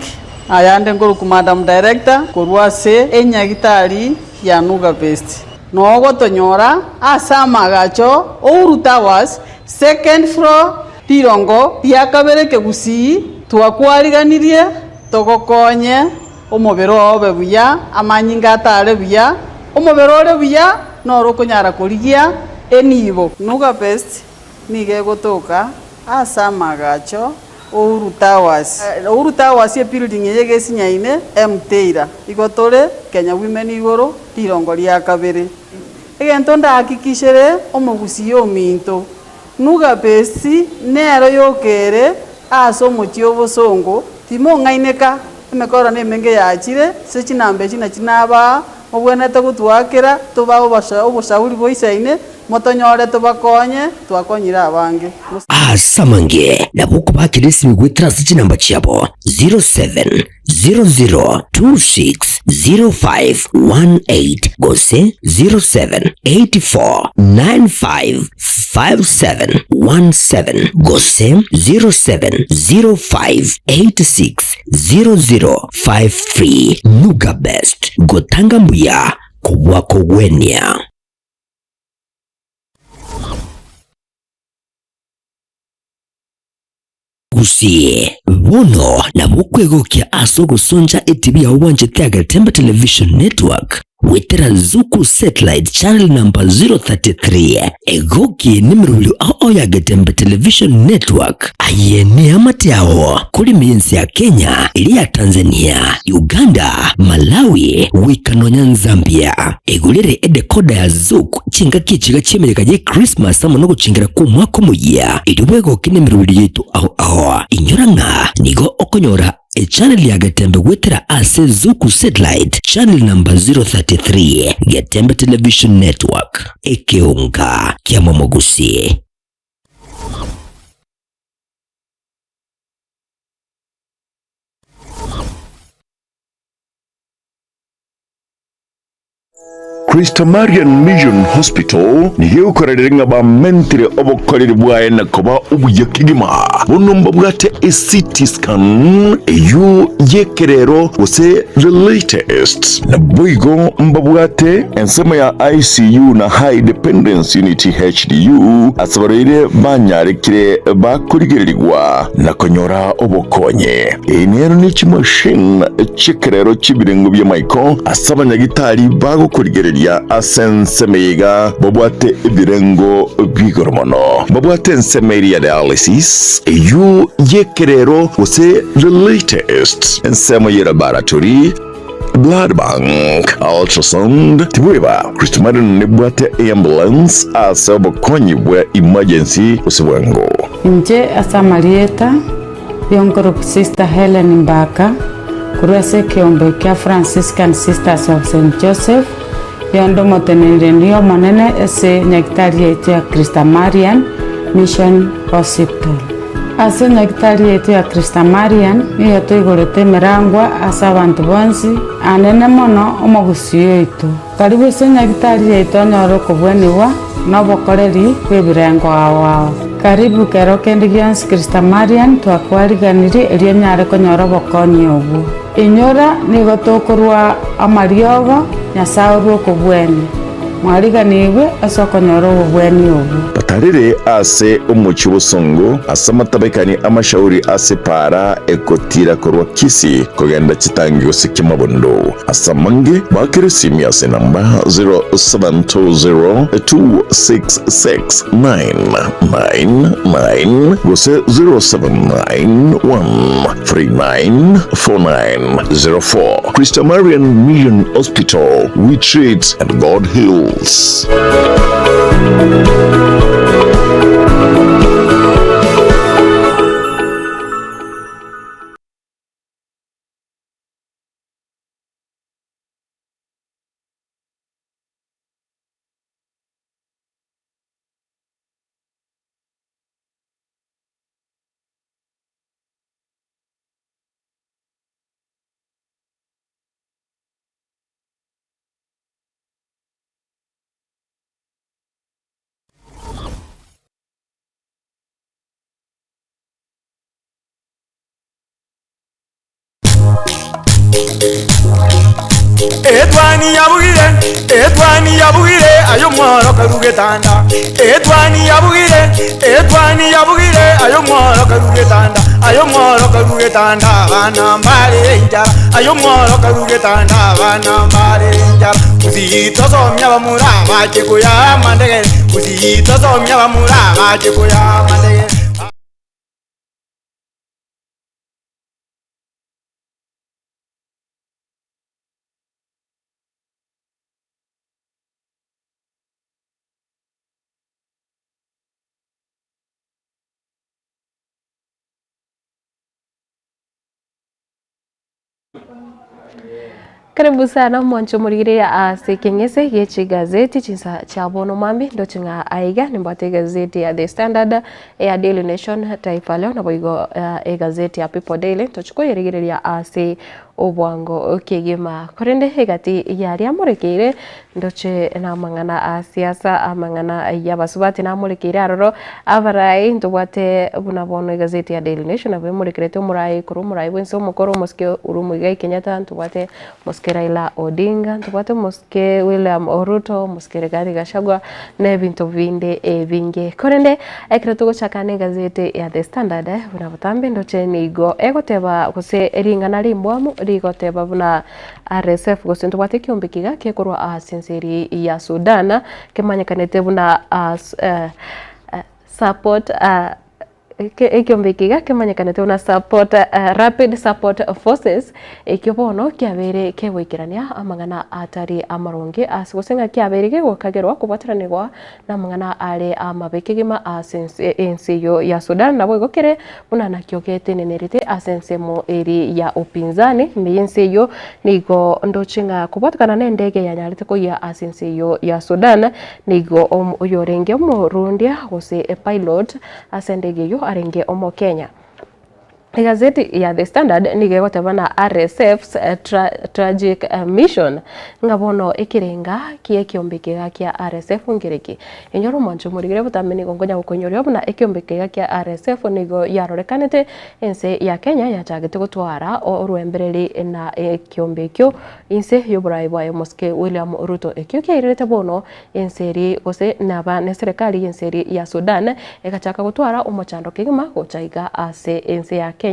ayande ngoro ku madam director korwase enyagitari ya nuga pesti nogo tonyora asama gacho Towers second floor tirongo yakabere kegusi twakwariganirie togokonye omobero obe buya amanyinga atare buya omobero ore buya noro konyara kurigia enibo nuga best nige gotoka asama gacho Towers ye building yege sinyaine mteira igotore Kenya Women igoro tirongo ria kabere egento ndahakikishere omogusi yominto nuga besi nero yokere aso mochio bosongo timo ngaineka emekora nemenge yachire se chinambe chinaba obwenete gutwakira tuba oboshauri boisaine motonyore tubakonye twakonyira abange asamange nabuko bakirisi migwitra chinamba chiabo 0700260518 gose 0784955717 gose 0705860053 Nuga Best gotanga mbuya kubwa kogwenia gusie bono na bukwegokia aso gusonja etibi ya uwanje tega Temba Television Network wetera Zuku Satellite Channel number 033 egoki nimrulu ao ya Temba Television Network ayene amatiao kuri miensi ya Kenya ili ya Tanzania Uganda Malawi wikanonya Zambia egulire edekoda ya Zuku chinga kichiga chimereka je Christmas amono guchingira ku mwaka muya idubego kinemrulu yetu ao inyoranga nigo okonyora channel ya Gatembe wetera ase Zuku Satellite Channel number 033 Gatembe Television Network ekeunga kia momogusi Christa Marian Mission Hospital niyo ukorera ba mentire obokorera bwaye nakoba ubuye kigima bunomba bwate CT scan eyo yekerero ose the latest na boigo mbabwate ensema ya ICU na high dependency unit HDU asabarire banyarekire bakurigirirwa na konyora obokonye enero ni chimashine chekerero chibirengo bya Michael asabanyagitari bagukurigirirwa asensemeiga babwate ibirengo bigoromono babwate ensemeria dialysis eyu yekerero ose the latest ensemo ye laboratory blood bank ultrasound tibweba Christa Marian nebwate ambulance asabokonyi bwa emergency osebwango nje Asamarieta yongoro Sister Helen Mbaka kurase kiombe kia Franciscan Sisters of St. Joseph yondo motenere ndiyo monene ese nyaktari yetu ya Christa Marian Mission Hospital ase nyaktari yetu ya Christa Marian niyo tuigorete merangwa asa abantu bonsi anene mono omogusi yetu karibu ese nyaktari yetu anyoro kubweniwa nobokoreri kwebirengo awao Karibu kero kendigians Kristamarian twakwariganiri erio nyare konyora bokoni obu. Inyora nigo tokorwa amariogo nyasauru okobweni. Mwariganirwe asokonyora obweni obu. Batarire ase umuchi busongo asamatabekani amashauri ase para ekotira korwa kisi kogenda chitangi sikimobondo asamange bakirisimi ase namba 0720266999 gose 0791394904. Christamarian Mission Hospital, we treat and God heals. Etwani yabugire ayo mworo karugetanda. Etwani yabugire ayo mworo karugetanda. Ayo mworo karugetanda bana mbare njara. Ayo mworo karugetanda bana mbare njara. Uzito somya bamura baje kuya mandege. Uzito somya bamura baje kuya mandege. Karibu sana mwancho murigire sekengese yechi gazeti chinsa cha bono mambi ndo chinga aiga nimbate gazeti ya The Standard ya Daily Nation Taifa Leo na boigo gazeti ya People Daily tochiko yerigire ya ase obwango okegema korende hegati yari amurekire ndoche na mangana siasa amangana yabasubati na amurekire aroro avarai ndobate bunabono gazeti ya Daily Nation ave murekire to murai kuru murai wenso mukoro moske urumuigai Kenyatta ndobate moske Raila Odinga ndobate moske William Ruto moske Rigathi Gachagua ne bintu vinde vinge korende ekreto chakane gazeti ya The Standard bunabotambe ndoche nigo egoteba gose ringana rimbwamu rigoteba buna RSF gosinto bate kiombikiga kekorwa senseri ya Sudan kemanyakanete buna support ekiombekega kemanyakanete una support rapid support forces ekiobono kiabere kegwikirania amangana atari amaronge asigosenga kiabere gegokagerwa kubateranirwa na mangana ale amabekegima NCO ya Sudan nabo igokere buna nakiogete nenerite asensemo eri ya upinzani NCO nigo ndochinga kubatukana nendege ya nyarite ko ya NCO ya Sudan nigo oyorenge omurundia gose pilot asendege yo arenge omo Kenya. Gazeti ya The Standard nigegoteba na RSF's tragic mission ngabono ikirenga kie kiombekega kia RSF ngiriki enyoro mwancho murigire butameni gongonya gukonyorio buna ikiombekega kia RSF nigo yarorekanete ense ya Kenya yachagete gutwara orwembereri na kiombekyo inse yoburai bwa moske William Ruto ekyo kiairete bono enseri gose naba ne serikali enseri ya Sudan ekachaka gutwara omochando kigima gochaiga ase ense ya Kenya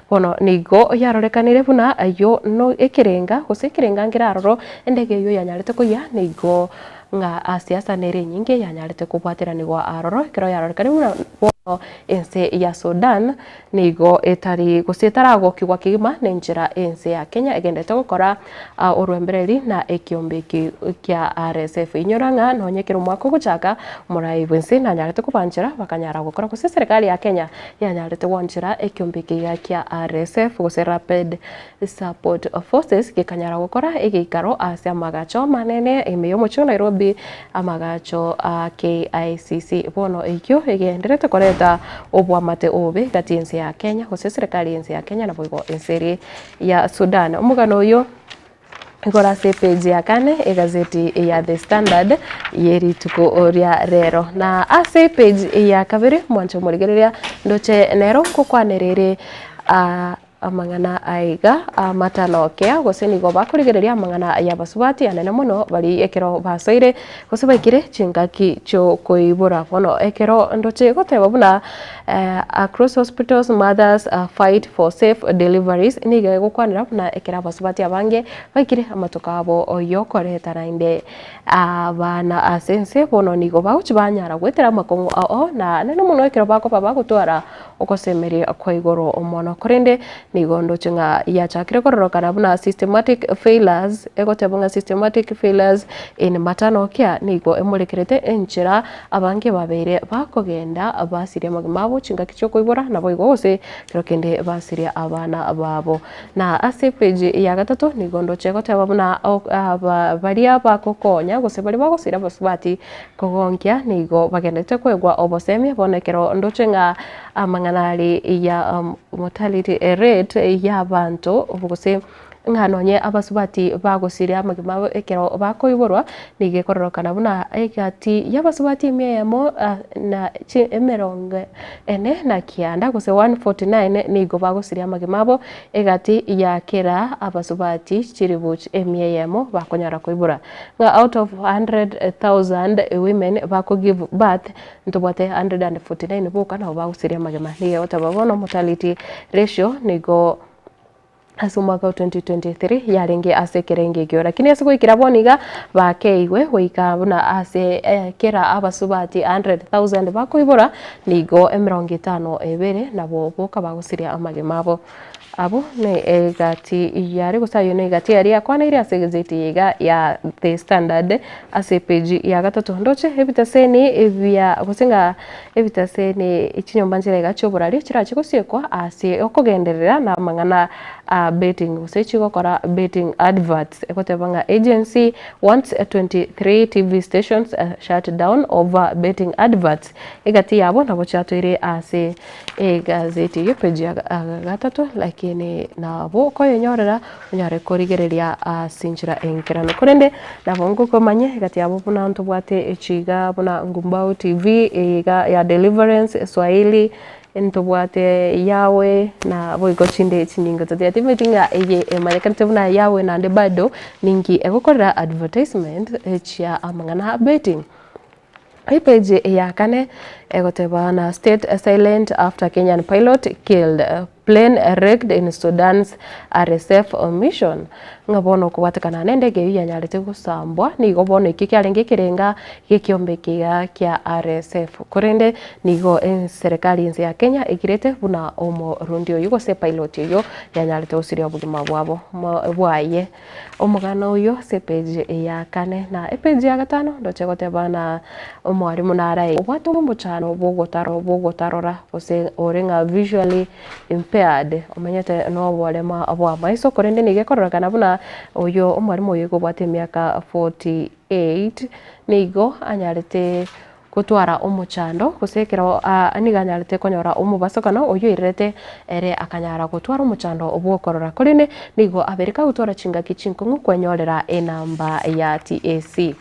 bono nigo yarorekanire buna ayo no ekirenga gose ekirenga ngiraroro endege yo yanyarete ko ya nigo nga asiasa nere nyinge yanyarete kubwateranirwa aroro kero yarorekanire buna bono ense ya Sudan nigo etari gusetarago kigwa kigima nenjira ense ya Kenya egendete gukora urwembereri na ekiombeki kya RSF inyoranga nonyekero mwako guchaka murai wense na nyarete kubanjira bakanyara gukora guse serikali ya Kenya yanyarete wanjira ekiombeki kya RSF guse rapid support forces kikanyara gukora egikaro ase amagacho manene emeyo mucho Nairobi amagacho KICC bono ekyo egenderete koreta obwamate obe gati ense ya Kenya gose serikali ense ya Kenya na boigo enseri ya Sudan omugano uyo igora se page ya kane egazeti ya The Standard yeri tuko oria rero na ase page ya kabiri mwancho murigereria ndoche nero kukwanerere amang'ana aiga matanokea gose nigo bakurigereria amang'ana ya basubati anene muno bari ekero basoire gose baikire chingaki cho koibura bono ekero ndoche goteba buna across hospitals mothers fight for safe deliveries niga gukwanira buna ekera basubati abange baikire amatoka abo oyokoreta inde abana asense bono nigo bauchi banyara gwetera makongo ao na nene muno ekero bako baba gutwara okosemeria kwa igoro omono korende nigondo chinga ya chakire kororokana buna systematic failures egotebunga systematic failures in maternal care nigo emurekerete enchira abange babere bakogenda abasiria magimabo chinga kicho koibora nabo igose kirokende basiria abana babo na ase page ya gatatu nigondo chegoteba buna baria bakokonya gose bari bagosira basubati kogonkia nigo bagendete kwegwa obosemia bonekero ndochenga amanganari ya mortality rate ya abantu ubugose nganonye abasubati bagosiria amagima ekero bakoiborwa nigekororokana buna egati yabasubati miyemo na emeronge ene na kianda gose 149 nigo bagosiria amagimabo egati yakera abasubati chiribuch emiyemo bakonyara koibora nga out of 100,000 women bako give birth ntobate 149 boka na bagosiria amagima niye otababono mortality ratio nigo asumaka 2023 yarenge asekerenge gyo lakini asiko ikiraboniga bakeiwe weika buna ase kera abasubati 100,000 bakoibora nigo 50 ebere nabo boka bagusiria amagemabo abo ne egati yari gusayo ne egati yari akwana iri asegezeti yega ya The Standard ase page ya gatatu ndoche ebitaseni ebya gusinga ebitaseni ikinyombanjire gacho burari kirachiko siekwa ase okogenderera na mangana betting usechi gokora betting adverts ekotebanga agency wants 23 TV stations shut down over betting adverts egati yabo nabo chatwire ase egazeti yo page ya gatatu lakini nabo koyenyorera unyare korigereria sinjira enkerano korende nabo nguko manye egati yabo buna ntobwate echiga buna Ngumbao TV ega ya Deliverance Swahili entobwate yawe na boigo chinde chiningo tote timetinga eye malekante buna yawe na ndebado ningi egokorera advertisement chia amangana betting page ya kane egoteba na state silent after Kenyan pilot killed plane wrecked in Sudan's RSF mission ngabono kubatakana nendege yanyarete gusambwa nigo bono ikikyarenge kirenga gikyombekega kya RSF korende nigo serikali nzi ya Kenya ikirete buna omo rundio yugo se pilot yo yanyarete usiria bugima bwabo bwaye omugano yo se page ya kane na page ya gatano ndochegote bana omwarimu narai obwatu mbuchano bogotarora ose orenga visually impaired omenyete no bolema abwa maiso korende nigekororagana buna oyo omwarimu oyo gobwate miaka 48 nigo anyarete kutwara omuchando kusekero aniganyarete konyora omubasokano oyo irete ere akanyara gutwara omuchando obwokorora korine nigo aberika gutwara chingaki chinkungu kwenyorera enamba ya TAC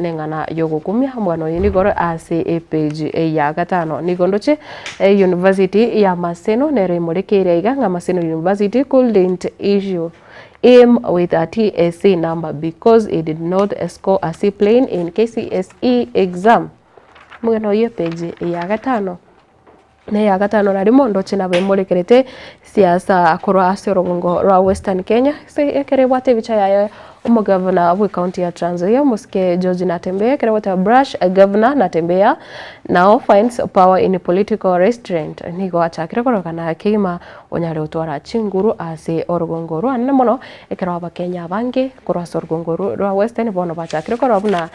nengana yogokumya mbwano yinigoro ase page ya gatano nigondoche University ya Maseno nere morekere iganga Maseno University couldn't issue him with a TSC number because he did not score a C plane in KCSE exam mbwano yo page ya gatano ne ya gatano na rimo ndoche na bemorekerete siasa akoro aserongo rwa Western Kenya se ekere bwate bicha yayo umugavana wa county ya Trans Nzoia Muske George Natembeya kere wata brush governor Natembeya now finds power in political restraint nigo achakire korokana kima onyare utwara chinguru ase orugongoro anene mono ekero abakenya bange kurasa orugongoro rwa Western bono bachakire korobuna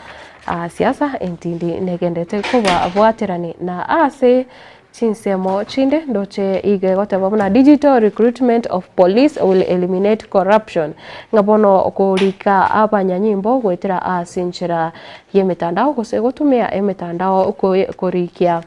siasa entindi negendete kuba abwaterani na ase chinsemo chinde ndoche ige goteba buna digital recruitment of police will eliminate corruption ngabono okurika abanyanyimbo gwetera asinchira yemetandao gose gotumia emetandao kurikia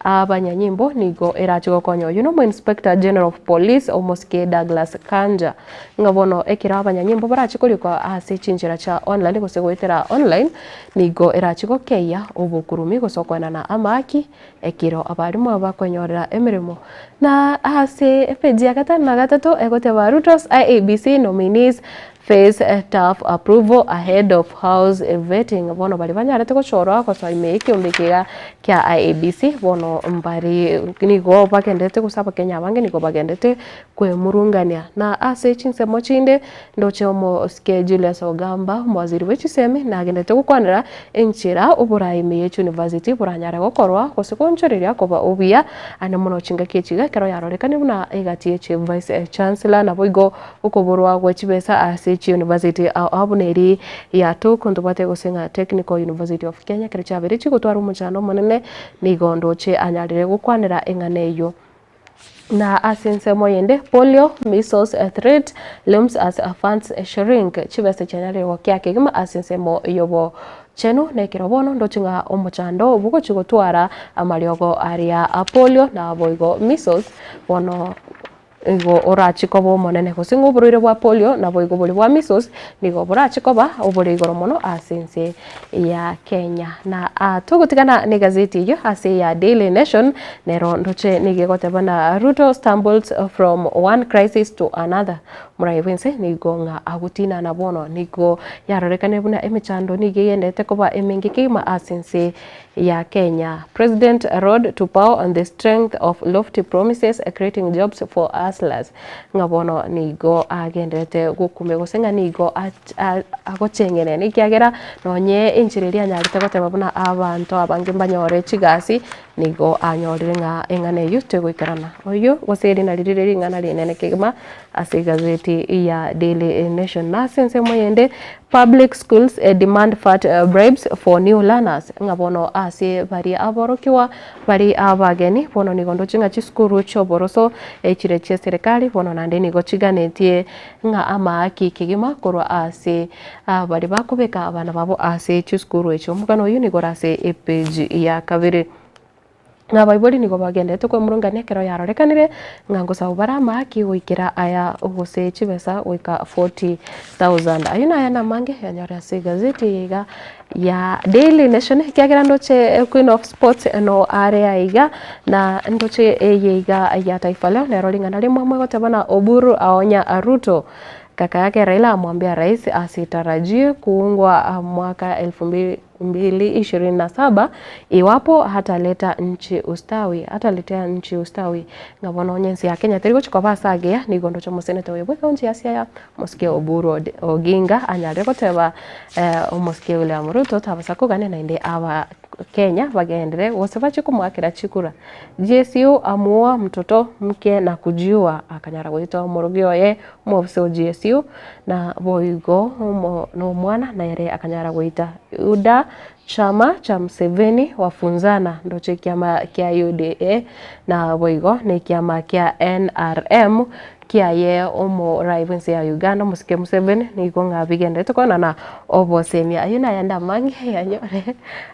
abanyanyimbo nigo erachigo konyo you know Inspector General of Police Omoske Douglas Kanja ngabono ekira abanyanyimbo barachikoliko ase chinjira cha online gusegwetera online nigo erachigo keya obukurumi gusokwana na amaki ekiro abarimu abakonyorera emirimo na ase page ya gatano na gatatu egote ba Rutos IEBC nominees face tough approval ahead of house vetting bono bali banyarete gochorwa kwa imeki umbikiga kya IEBC bono mbari nigo bakendete kusaba Kenya bange nigo bagendete kwemurungania na ase chinsemo chinde ndoche omo Julius Ogamba mwaziri wechiseme na agendete gukwanira enchira uburayi meyechu university buranyara gokorwa kosekonchoreria koba obia ane muno chinga kechiga kero yarorekane buna egati che vice chancellor na boigo ukoborwa gwechibesa ase University abuneri ya tukundu bate gusenga Technical University of Kenya kere chabere chigotwara umuchano munene nigondo che anyarire gukwanira enganeyo na asense moyende polio measles threat lumps as funds shrink chibese chanyare wakyake gima asense mo yobo chenu nekirobono ndochinga omuchando bugo chigotwara amariogo aria polio na boigo measles bono igo orachiko bo monene kusingo burire bwa polio na boigo buri bwa measles nigo burachiko ba oburi igoro mono asense ya Kenya na tugutigana ni gazeti yo ase ya Daily Nation nero ndoche nigegoteba na Ruto stumbles from one crisis to another muraivense nigo nga agutina na bono nigo yarorekane buna emichando nigeyendete koba emengikima asense ya Kenya. President road to power on the strength of lofty promises creating jobs for hustlers. Ngabono nigo agendete gukume gosenga nigo agochengene nikiagera nonye inchiriria nyarite goteba buna abantu abange banyore chigasi nigo anyorire nga engane yute gwikarana oyo goseri na ririre ngana rinene kigma ase gazeti ya Daily Nation na sense moyende public schools demand fat bribes for new learners ngabono ase bari aborokiwa bari abageni bono nigondo chinga chiskuru choboroso echireche serikali bono nande nigo chiganetie nga amaki kigima korwa ase bari bakubeka abana babo ase chiskuru echo mugano uyu nigora ase page ya kabiri na baiboli nigo bagendete kwa murungane kero yarorekanire ngango sa ubara maki wikira aya ugose chibesa wika 40,000 ayina yana mange yanyara se gazeti yiga ya Daily Nation kiagira ndoche Queen of Sports no area yiga na ndoche yiga ya Taifa Leo na rolingana limwe mwe gotabana Oburu aonya Ruto kaka yake Raila amwambia rais asitarajie kuungwa mwaka 2027 iwapo hataletea nchi ustawi ngabona onyensi ya Kenya terigo chikoba sagea nigondo cho musenete webwe kaunti ya Siaya Mosike Oburu Oginga anyare goteba Mosike William Ruto tabasako gane na inde aba Kenya bagendere wosebache kumwakira chikura GSU amuoa mtoto mke na kujiua akanyara gwita Morogio ye mobse GSU na boigo no mwana na yere akanyara gwita UDA chama cha Museveni wafunzana ndoche kiama kia UDA na boigo ni kiama kia NRM kia ye omo raivense ya Uganda Musike Museveni nigo nga bigende tukona na obosemia ayuna yanda mangi yanyore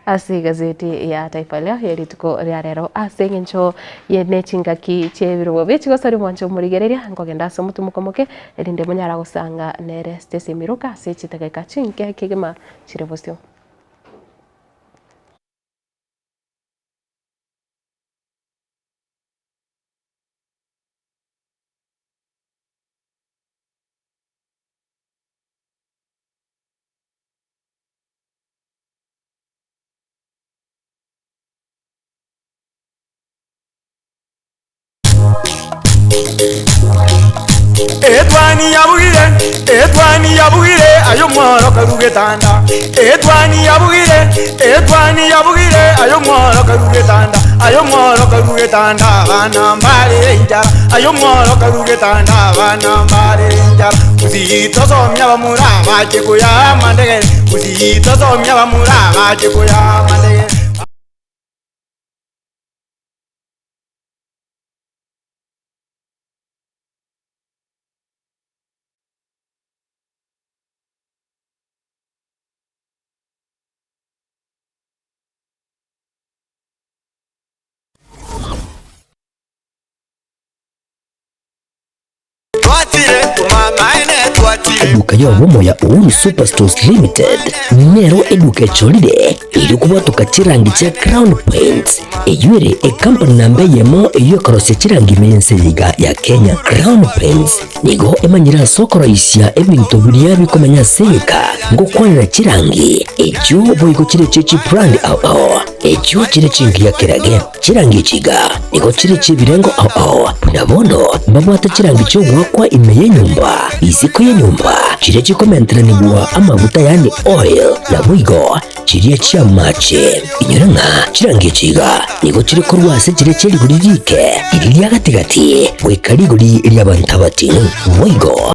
ase gazeti ya Taifa Leo yeri tuko rero asengencho yene chingaki chebiro bechigo sari mwancho murigereria ngogenda so mutumukomoke erinde munyara gusanga nere stesi miruka se chitegeka chinke kigema chirevosio Etwani yabugire ayo mworo karugetanda Etwani yabugire ayo mworo karugetanda bana mbale njara ayo mworo karugetanda bana mbale njara uzitosomya bamura baje kuya mandege uzitosomya bamura baje kuya mandege Eduka ya bomo ya Uhuru Superstores Limited nero eduka echolide ili kubatuka chirangi cha Crown Paints eyure company nambe yemo iyo korose chirangi mense yiga ya Kenya. Crown Paints nigo emanyira sokoro isya ebintu biriya bikomenya seka ngo kwanira chirangi echo boyiko chire chechi brand ao echo chire chingi ya kirage chirangi chiga nigo chire chibirengo ao nabono babata chirangi cyo gwakwa imeye nyumba iziko ye nyumba chire chikomentera nibwa amavuta yani oil na bwigo chiriye chia mache inyuranga chirangi chiga nigo chire korwase chire chiri guririke iri lya gatigati bwe kariguri lya bantabati bwigo